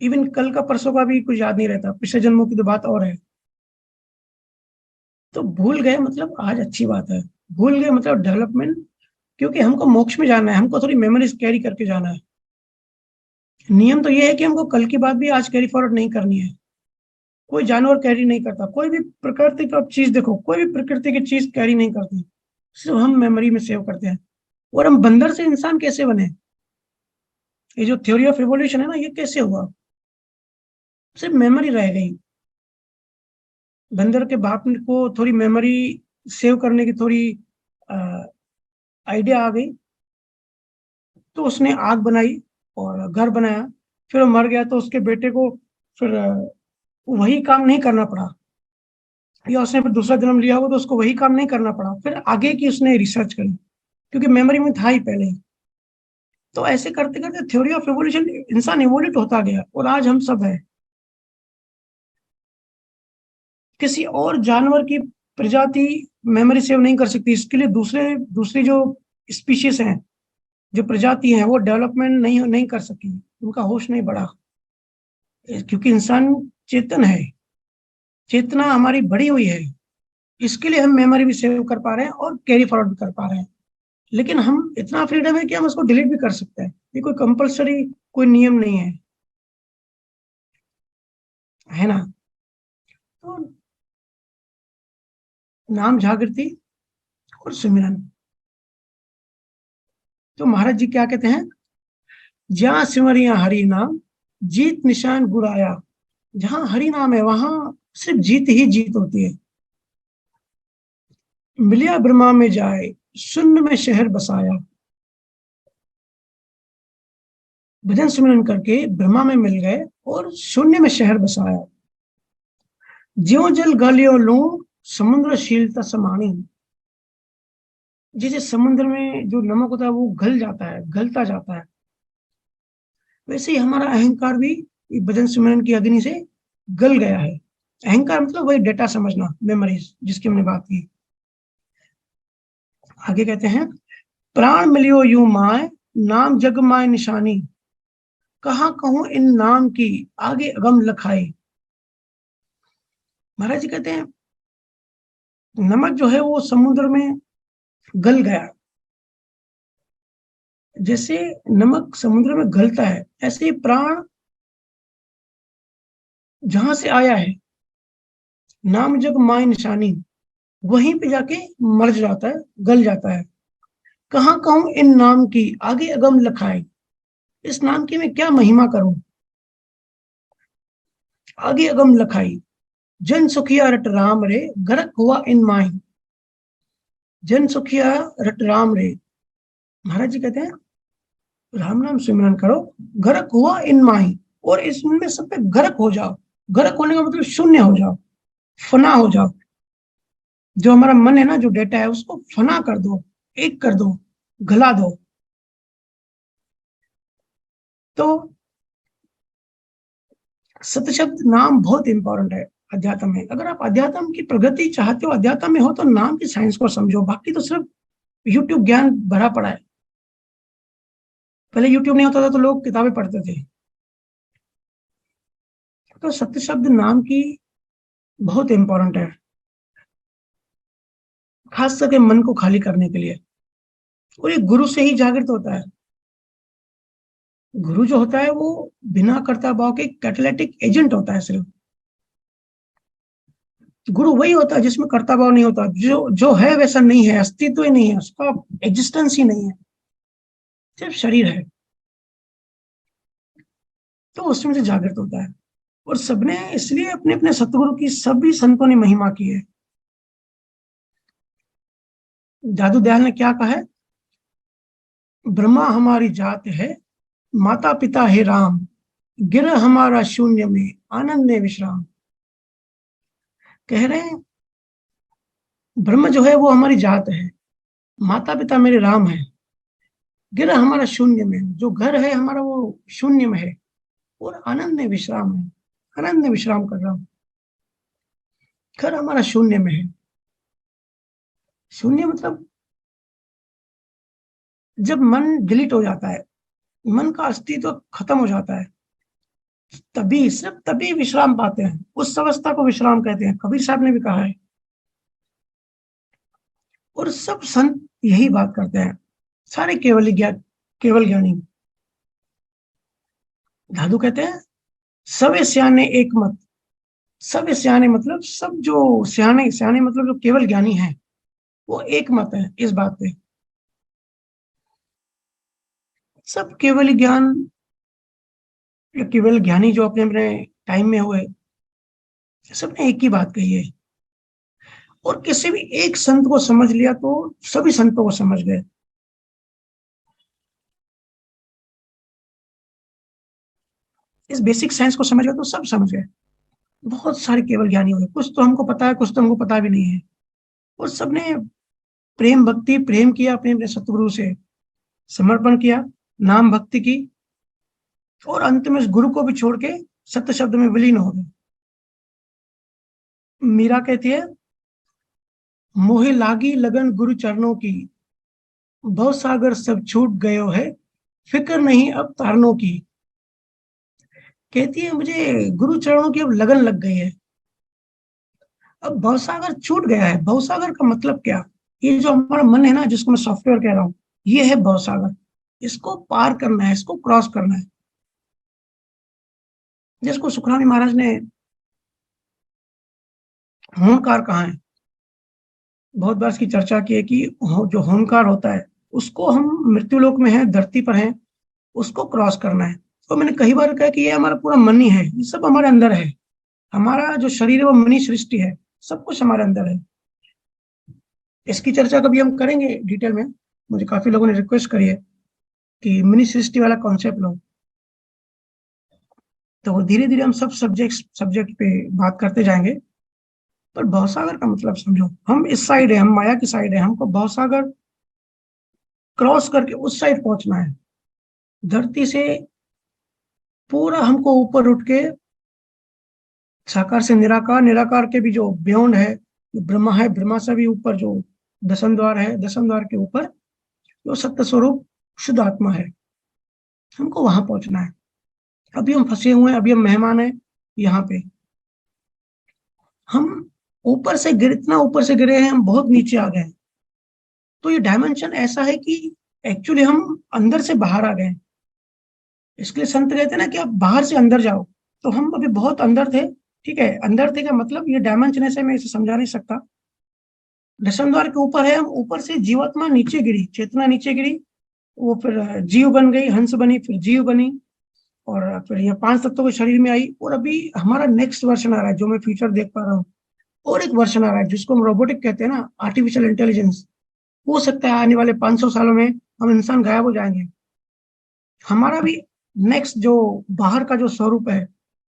A: इवन कल का परसों का भी कुछ याद नहीं रहता, पिछले जन्मों की तो बात और है। तो भूल गए मतलब आज अच्छी बात है। भूल गए मतलब डेवलपमेंट। क्योंकि हमको मोक्ष में जाना है, हमको थोड़ी मेमोरीज कैरी करके जाना है। नियम तो ये है कि हमको कल की बात भी आज कैरी फॉरवर्ड नहीं करनी है। कोई जानवर कैरी नहीं करता, कोई भी प्रकृति का चीज देखो, कोई भी प्रकृति की चीज कैरी नहीं करती। सिर्फ हम मेमोरी में सेव करते हैं। और हम बंदर से इंसान कैसे बने? ये जो थ्योरी ऑफ इवोल्यूशन है ना, ये कैसे हुआ? सिर्फ मेमोरी रह गई। बंदर के बाप को थोड़ी मेमोरी सेव करने की थोड़ी आइडिया आ गई, तो उसने आग बनाई और घर बनाया। फिर वो मर गया तो उसके बेटे को फिर वही काम नहीं करना पड़ा। या उसने फिर दूसरा जन्म लिया हो तो उसको वही काम नहीं करना पड़ा, फिर आगे की उसने रिसर्च करी, क्योंकि मेमोरी में था ही पहले ही। तो ऐसे करते करते थ्योरी ऑफ एवोल्यूशन, इंसान एवोल्यूट होता गया और आज हम सब है। किसी और जानवर की प्रजाति मेमोरी सेव नहीं कर सकती, इसके लिए दूसरे दूसरी जो स्पीशीज हैं, जो प्रजाति हैं, वो डेवलपमेंट नहीं कर सकी, उनका होश नहीं बढ़ा, क्योंकि इंसान चेतन है, चेतना हमारी बढ़ी हुई है, इसके लिए हम मेमोरी भी सेव कर पा रहे हैं और कैरी फॉरवर्ड भी कर पा रहे हैं। लेकिन हम इतना फ्रीडम है कि हम उसको डिलीट भी कर सकते हैं, ये कोई कंपल्सरी कोई नियम नहीं है ना। तो नाम जागृति और सुमिरन, तो महाराज जी क्या कहते हैं, जहाँ सिमरिया हरि नाम जीत निशान गुर आया। जहां हरि नाम है वहां सिर्फ जीत ही जीत होती है। मिलिया ब्रह्मा में जाए शून्य में शहर बसाया। भजन सुमिरन करके ब्रह्मा में मिल गए और शून्य में शहर बसाया। ज्यों जल गलियों लूं समुद्र शीलता समानी। जैसे समुद्र में जो नमक होता है वो गल जाता है, गलता जाता है, वैसे ही हमारा अहंकार भी भजन सुमिरन की अग्नि से गल गया है। अहंकार मतलब वही डेटा समझना, मेमोरीज जिसकी हमने बात की। आगे कहते हैं, प्राण मिलियो यूं माय नाम जग माय निशानी। कहाँ कहूं इन नाम की आगे अगम लखाई। महाराज जी कहते हैं, नमक जो है वो समुद्र में गल गया, जैसे नमक समुद्र में गलता है, ऐसे ही प्राण जहां से आया है, नाम जग माय निशानी, वहीं पे जाके मर जाता है, गल जाता है। कहाँ कहूं इन नाम की आगे अगम लखाई। इस नाम की मैं क्या महिमा करूं, आगे अगम लखाई। जन सुखिया रट राम रे गरक हुआ इन माही। जन सुखिया रट राम रे, महाराज जी कहते हैं राम नाम सिमरन करो, गरक हुआ इन माही, और इसमें सब पे गरक हो जाओ। गरक होने का मतलब शून्य हो जाओ, फना हो जाओ। जो हमारा मन है ना, जो डेटा है, उसको फना कर दो, एक कर दो, गला दो। तो सत शब्द नाम बहुत इंपॉर्टेंट है अध्यात्म में। अगर आप अध्यात्म की प्रगति चाहते हो, अध्यात्म में हो, तो नाम की साइंस को समझो, बाकी तो सिर्फ यूट्यूब ज्ञान भरा पड़ा है। पहले यूट्यूब नहीं होता था तो लोग किताबें पढ़ते थे। तो सत्य शब्द नाम की बहुत इंपॉर्टेंट है, खास करके मन को खाली करने के लिए। और ये गुरु से ही जागृत होता है। गुरु जो होता है वो बिना कर्ता भाव के कैटालिटिक एजेंट होता है सिर्फ। गुरु वही होता है जिसमें कर्ता भाव नहीं होता, जो है वैसा नहीं है, अस्तित्व ही नहीं है, उसका एग्जिस्टेंस ही नहीं है, सिर्फ शरीर है, तो उसमें से जागृत होता है। और सबने इसलिए अपने अपने सतगुरु की, सभी संतों ने महिमा की है। जादू दयाल ने क्या कहा है, ब्रह्मा हमारी जात है, माता पिता है राम, गिर हमारा शून्य में आनंद में विश्राम। कह रहे हैं ब्रह्म जो है वो हमारी जात है, माता पिता मेरे राम है, गिर हमारा शून्य में, जो घर है हमारा वो शून्य में है, और आनंद में विश्राम है, आनंद में विश्राम कर रहा हूं। घर हमारा शून्य में है। शून्य मतलब जब मन डिलीट हो जाता है, मन का अस्तित्व खत्म हो जाता है, तभी, सिर्फ तभी विश्राम पाते हैं। उस अवस्था को विश्राम कहते हैं, कबीर साहब ने भी कहा है। और सब संत यही बात करते हैं, सारे केवल ज्ञानी। दादू कहते हैं सवे सियाने एक मत। सवे सियाने मतलब सब जो सियाने, सियाने मतलब जो केवल ज्ञानी हैं, वो एक मत है इस बात पे। सब केवल ज्ञान या केवल ज्ञानी जो अपने अपने टाइम में हुए, सबने एक ही बात कही है। और किसी भी एक संत को समझ लिया तो सभी संतों को समझ गए। इस बेसिक साइंस को समझ गए तो सब समझ गए। बहुत सारे केवल ज्ञानी हुए, कुछ तो हमको पता है, कुछ तो हमको पता भी नहीं है। और सबने प्रेम भक्ति प्रेम किया, अपने अपने सतगुरु से समर्पण किया, नाम भक्ति की, और अंत में उस गुरु को भी छोड़ के सत्य शब्द में विलीन हो गए। मीरा कहती है, मोहि लागी लगन गुरु चरणों की, भव सागर सब छूट गयो है, फिक्र नहीं अब तारनों की। कहती है मुझे गुरु चरणों की अब लगन लग गई है, अब भवसागर छूट गया है। भवसागर का मतलब क्या? ये जो हमारा मन है ना, जिसको मैं सॉफ्टवेयर कह रहा हूँ, ये है भवसागर। इसको पार करना है, इसको क्रॉस करना है। जिसको सुखराम महाराज ने होमकार कहा है, बहुत बार इसकी चर्चा की है कि जो होमकार होता है, उसको हम मृत्युलोक में है, धरती पर है, उसको क्रॉस करना है। तो मैंने कई बार कहा कि ये हमारा पूरा मन ही है, ये सब हमारे अंदर है। हमारा जो शरीर है वो मनी सृष्टि है, सब कुछ हमारे अंदर है। इसकी चर्चा कभी हम करेंगे डिटेल में। मुझे काफी लोगों ने रिक्वेस्ट करी है कि मिनी सृष्टि वाला कॉन्सेप्ट लो, तो धीरे धीरे हम सब सब्जेक्ट पे बात करते जाएंगे। पर भवसागर का मतलब समझो, हम इस साइड है, हम माया की साइड है, हमको भवसागर क्रॉस करके उस साइड पहुंचना है। धरती से पूरा हमको ऊपर उठ के साकार से निराकार, निराकार के भी जो बियॉन्ड है, जो ब्रह्मा है, ब्रह्मा से भी ऊपर जो दसम द्वार है, दसम द्वार के ऊपर जो सत्य स्वरूप शुद्ध आत्मा है, हमको वहां पहुंचना है। अभी हम फंसे हुए हैं, अभी हम मेहमान हैं यहाँ पे। हम ऊपर से गिर इतना ऊपर से गिरे हैं, हम बहुत नीचे आ गए हैं। तो ये डायमेंशन ऐसा है कि एक्चुअली हम अंदर से बाहर आ गए हैं। इसके लिए संत कहते हैं ना कि आप बाहर से अंदर जाओ। तो हम अभी बहुत अंदर थे। ठीक है, अंदर थे का मतलब ये डायमेंशन ऐसे मैं इसे समझा नहीं सकता। दसम द्वार के ऊपर है, हम ऊपर से जीवात्मा नीचे गिरी, चेतना नीचे गिरी, वो फिर जीव बन गई, हंस बनी, फिर जीव बनी, और फिर ये पांच तत्वों के शरीर में आई। और अभी हमारा नेक्स्ट वर्षन आ रहा है, जो मैं फ्यूचर देख पा रहा हूँ। और एक वर्षन आ रहा है जिसको हम रोबोटिक कहते हैं ना, आर्टिफिशियल इंटेलिजेंस। हो सकता है आने वाले 500 सालों में हम इंसान गायब हो जाएंगे। हमारा भी नेक्स्ट जो बाहर का जो स्वरूप है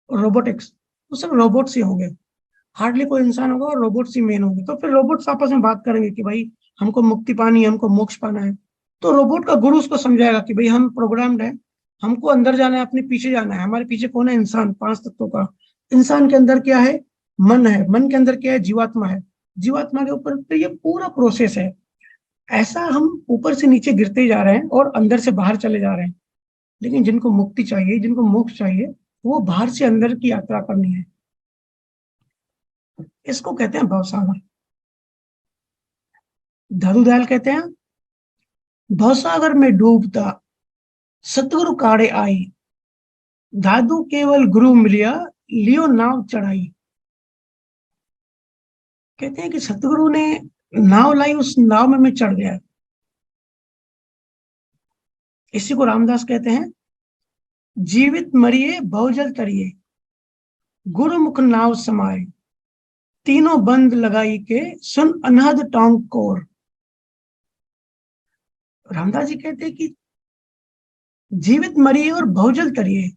A: रोबोटिक्स, वो सब रोबोट्स ही होंगे। हार्डली कोई इंसान होगा और रोबोट्स ही मेन होंगे। तो फिर रोबोट्स आपस में बात करेंगे कि भाई हमको मुक्ति पानी है, हमको मोक्ष पाना है। तो रोबोट का गुरु उसको समझाएगा कि भाई हम प्रोग्राम्ड है, हमको अंदर जाना है, अपने पीछे जाना है। हमारे पीछे कौन है? इंसान, पांच तत्वों का। इंसान के अंदर क्या है? मन है। मन के अंदर क्या है? जीवात्मा है। जीवात्मा के ऊपर तो ये पूरा प्रोसेस है। ऐसा हम ऊपर से नीचे गिरते जा रहे हैं और अंदर से बाहर चले जा रहे हैं। लेकिन जिनको मुक्ति चाहिए, जिनको मोक्ष चाहिए, वो बाहर से अंदर की यात्रा करनी है। इसको कहते हैं भवसागर। दादू दयाल कहते हैं, भवसागर में डूबता सतगुरु काढ़े आई, दादू केवल गुरु मिलिया, लियो नाव चढ़ाई। कहते हैं कि सतगुरु ने नाव लाई, उस नाव में मैं चढ़ गया। इसी को रामदास कहते हैं, जीवित मरिए बहुजल तरिए, गुरुमुख नाव समाये, तीनों बंद लगाई के सुन अनहद टोंक कोर। रामदास जी कहते हैं कि जीवित मरिए और बहुजल तरिए,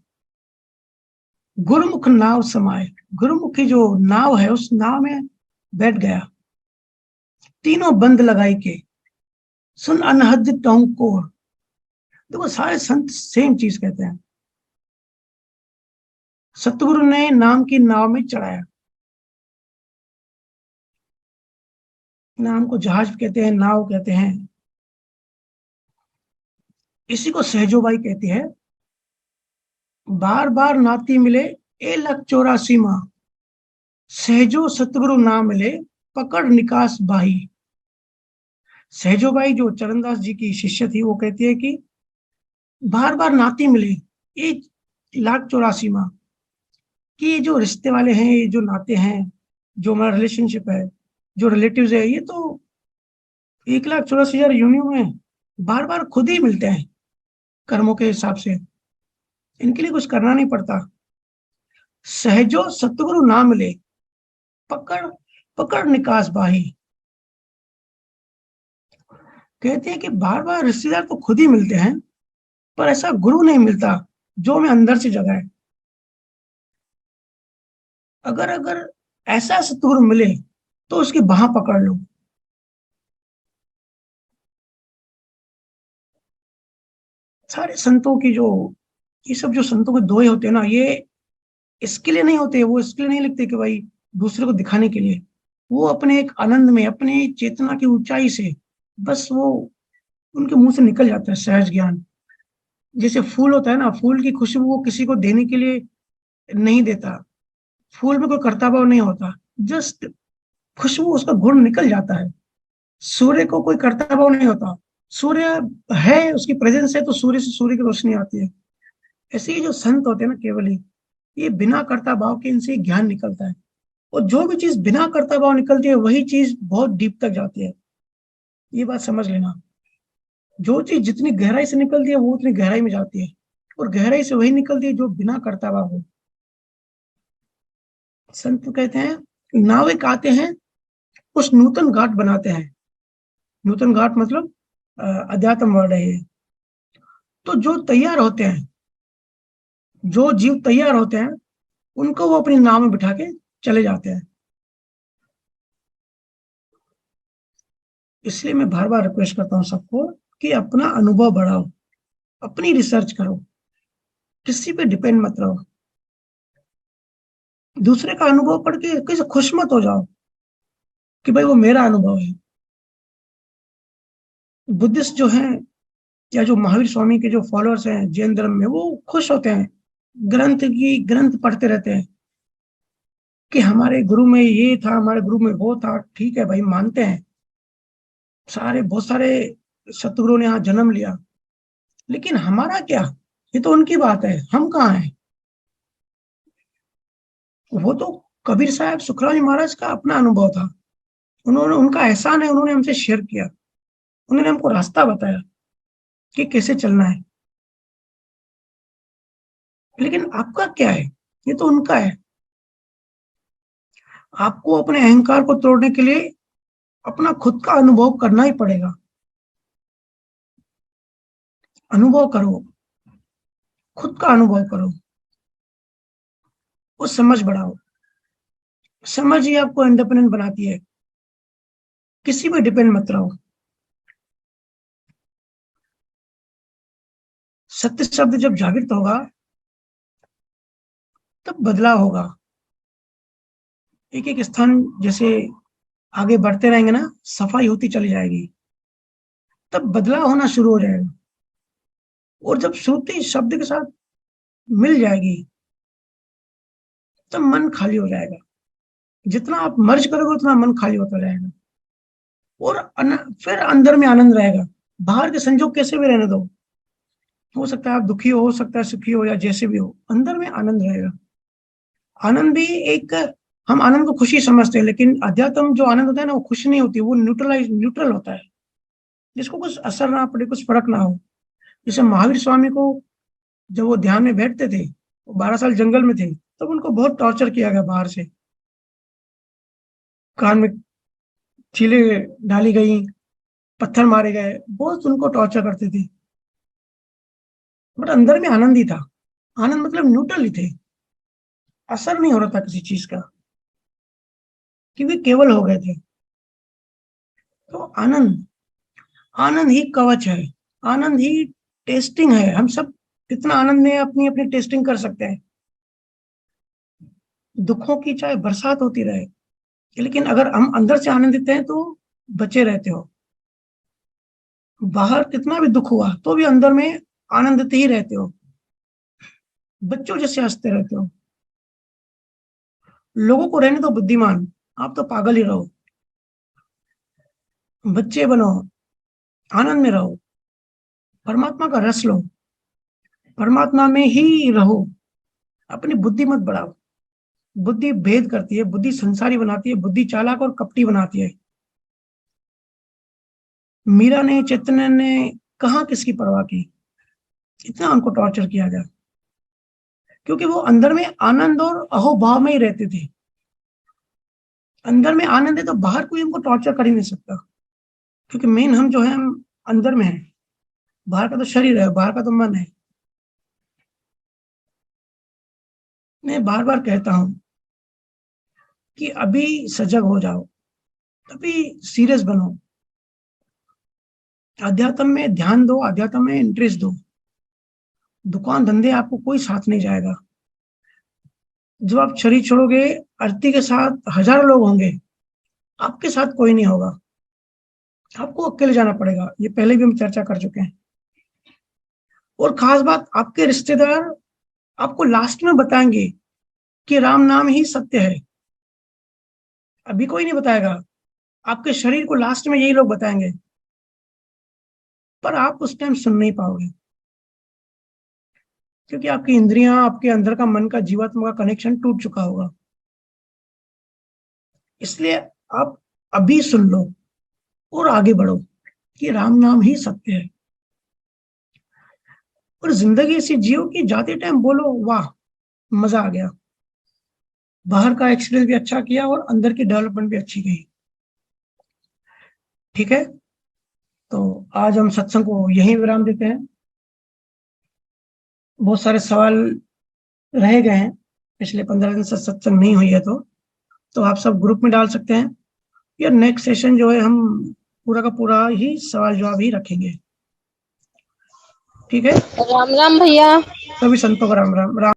A: गुरुमुख नाव समाये। गुरुमुखी जो नाव है, उस नाव में बैठ गया, तीनों बंद लगाई के सुन अनहद टोंक कोर। देखो सारे संत सेम चीज कहते हैं। सतगुरु ने नाम की नाव में चढ़ाया। नाम को जहाज कहते हैं, नाव कहते हैं। इसी को सहजोबाई कहती है, बार बार नाती मिले 1,84,000 माह, सहजो सतगुरु ना मिले, पकड़ निकास बाही। सहजोबाई जो चरणदास जी की शिष्य थी, वो कहती है कि बार बार नाती मिले 1,84,000 माह, कि ये जो रिश्ते वाले हैं, ये जो नाते हैं, जो हमारा रिलेशनशिप है, जो रिलेटिव्स है, ये तो 1,84,000 यूनियो में बार बार खुद ही मिलते हैं कर्मों के हिसाब से। इनके लिए कुछ करना नहीं पड़ता। सहजो सतगुरु ना मिले, पकड़ पकड़ निकास बाही। कहते हैं कि बार बार रिश्तेदार तो खुद ही मिलते हैं, पर ऐसा गुरु नहीं मिलता जो हमें अंदर से जगाए। अगर अगर ऐसा सतगुरु मिले तो उसकी बाह पकड़ लो। सारे संतों की जो ये सब जो संतों के दोहे होते हैं ना, ये इसके लिए नहीं होते, वो इसके लिए नहीं लिखते कि भाई दूसरे को दिखाने के लिए। वो अपने एक आनंद में, अपनी चेतना की ऊंचाई से बस वो उनके मुंह से निकल जाता है सहज ज्ञान। जैसे फूल होता है ना, फूल की खुशबू वो किसी को देने के लिए नहीं देता, फूल में कोई कर्तव्य नहीं होता, जस्ट खुशबू उसका गुण निकल जाता है। सूर्य को कोई कर्तव्य नहीं होता, सूर्य है, उसकी प्रेजेंस है तो सूर्य से सूर्य की रोशनी आती है। ऐसे ही जो संत होते हैं ना केवल ही, ये बिना कर्ता भाव के इनसे ज्ञान निकलता है। और जो भी चीज बिना कर्ता भाव निकलती है वही चीज बहुत डीप तक जाती है, ये बात समझ लेना। जो चीज जितनी गहराई से निकलती है वो उतनी गहराई में जाती है, और गहराई से वही निकलती है जो बिना कर्ता भाव हो। संत कहते हैं नाविक आते हैं, उस नूतन घाट बनाते हैं। नूतन घाट मतलब अध्यात्म वर्ड है ये। तो जो तैयार होते हैं, जो जीव तैयार होते हैं, उनको वो अपनी नाव में बिठा के चले जाते हैं। इसलिए मैं बार बार रिक्वेस्ट करता हूँ सबको कि अपना अनुभव बढ़ाओ, अपनी रिसर्च करो, किसी पे डिपेंड मत रहो। दूसरे का अनुभव पढ़ के किसी खुश मत हो जाओ कि भाई वो मेरा अनुभव है। बुद्धिस्ट जो हैं या जो महावीर स्वामी के जो फॉलोअर्स हैं जैन धर्म में, वो खुश होते हैं, ग्रंथ पढ़ते रहते हैं कि हमारे गुरु में ये था, हमारे गुरु में वो था। ठीक है भाई, मानते हैं, सारे बहुत सारे सतगुरु ने यहाँ जन्म लिया, लेकिन हमारा क्या? ये तो उनकी बात है, हम कहाँ हैं? वो तो कबीर साहब सुखराम जी महाराज का अपना अनुभव था, उन्होंने, उनका एहसान है, उन्होंने हमसे शेयर किया, उन्होंने हमको रास्ता बताया कि कैसे चलना है। लेकिन आपका क्या है? ये तो उनका है। आपको अपने अहंकार को तोड़ने के लिए अपना खुद का अनुभव करना ही पड़ेगा। अनुभव करो, खुद का अनुभव करो, वो समझ बढ़ाओ। समझ ही आपको इंडिपेंडेंट बनाती है, किसी पे डिपेंड मत रहो। सत्य शब्द जब जागृत होगा तब बदलाव होगा। एक एक स्थान जैसे आगे बढ़ते रहेंगे ना, सफाई होती चली जाएगी, तब बदलाव होना शुरू हो जाएगा। और जब श्रुति शब्द के साथ मिल जाएगी तब मन खाली हो जाएगा। जितना आप मर्ज करोगे उतना मन खाली होता जाएगा, और फिर अंदर में आनंद रहेगा। बाहर के संजोग कैसे भी रहने दो, हो सकता है आप दुखी हो सकता है सुखी हो, या जैसे भी हो, अंदर में आनंद रहेगा। आनंद भी एक, हम आनंद को खुशी समझते हैं, लेकिन अध्यात्म जो आनंद होता है ना, वो खुशी नहीं होती, वो न्यूट्रल होता है, जिसको कुछ असर ना पड़े, कुछ फर्क ना हो। जैसे महावीर स्वामी को जब वो ध्यान में बैठते थे, वो 12 साल जंगल में थे, तब उनको बहुत टॉर्चर किया गया बाहर से, कान में चीले डाली गई, पत्थर मारे गए, बहुत उनको टॉर्चर करते थे, बट अंदर में आनंद ही था। आनंद मतलब न्यूट्रल ही थे, असर नहीं हो रहा था किसी चीज का, क्योंकि केवल हो गए थे। तो आनंद, आनंद ही कवच है, आनंद ही टेस्टिंग है। हम सब कितना आनंद में अपनी अपनी टेस्टिंग कर सकते हैं। दुखों की चाहे बरसात होती रहे, लेकिन अगर हम अंदर से आनंदित हैं तो बचे रहते हो। बाहर कितना भी दुख हुआ तो भी अंदर में आनंदित ही रहते हो, बच्चों जैसे हंसते रहते हो। लोगों को रहने दो बुद्धिमान, आप तो पागल ही रहो। बच्चे बनो, आनंद में रहो, परमात्मा का रस लो, परमात्मा में ही रहो। अपनी बुद्धि मत बढ़ाओ, बुद्धि भेद करती है, बुद्धि संसारी बनाती है, बुद्धि चालाक और कपटी बनाती है। मीरा ने, चैतन्य ने कहाँ किसकी परवाह की, इतना उनको टॉर्चर किया गया, क्योंकि वो अंदर में आनंद और अहोभाव में ही रहते थे। अंदर में आनंद है तो बाहर कोई हमको टॉर्चर कर ही नहीं सकता, क्योंकि मेन हम जो है, हम अंदर में है। बाहर का तो शरीर है, बाहर का तो मन है। मैं बार बार कहता हूं कि अभी सजग हो जाओ, अभी सीरियस बनो, अध्यात्म में ध्यान दो, अध्यात्म में इंटरेस्ट दो। दुकान धंधे आपको कोई साथ नहीं जाएगा। जब आप शरीर छोड़ोगे, अर्थी के साथ हजारों लोग होंगे, आपके साथ कोई नहीं होगा, आपको अकेले जाना पड़ेगा। ये पहले भी हम चर्चा कर चुके हैं। और खास बात, आपके रिश्तेदार आपको लास्ट में बताएंगे कि राम नाम ही सत्य है। अभी कोई नहीं बताएगा, आपके शरीर को लास्ट में यही लोग बताएंगे, पर आप उस टाइम सुन नहीं पाओगे, क्योंकि आपकी इंद्रियां, आपके अंदर का मन का जीवात्मा का कनेक्शन टूट चुका होगा। इसलिए आप अभी सुन लो और आगे बढ़ो कि राम नाम ही सत्य है। और जिंदगी ऐसी जियो कि जाते टाइम बोलो वाह, मजा आ गया, बाहर का एक्सपीरियंस भी अच्छा किया और अंदर की डेवलपमेंट भी अच्छी गई। ठीक है, तो आज हम सत्संग को यहीं विराम देते हैं। बहुत सारे सवाल रह गए हैं, पिछले 15 दिन से सत्संग नहीं हुई है, तो आप सब ग्रुप में डाल सकते हैं, या नेक्स्ट सेशन जो है हम पूरा का पूरा ही सवाल जवाब ही रखेंगे। ठीक है,
B: राम राम भैया।
A: सभी संतों का राम राम।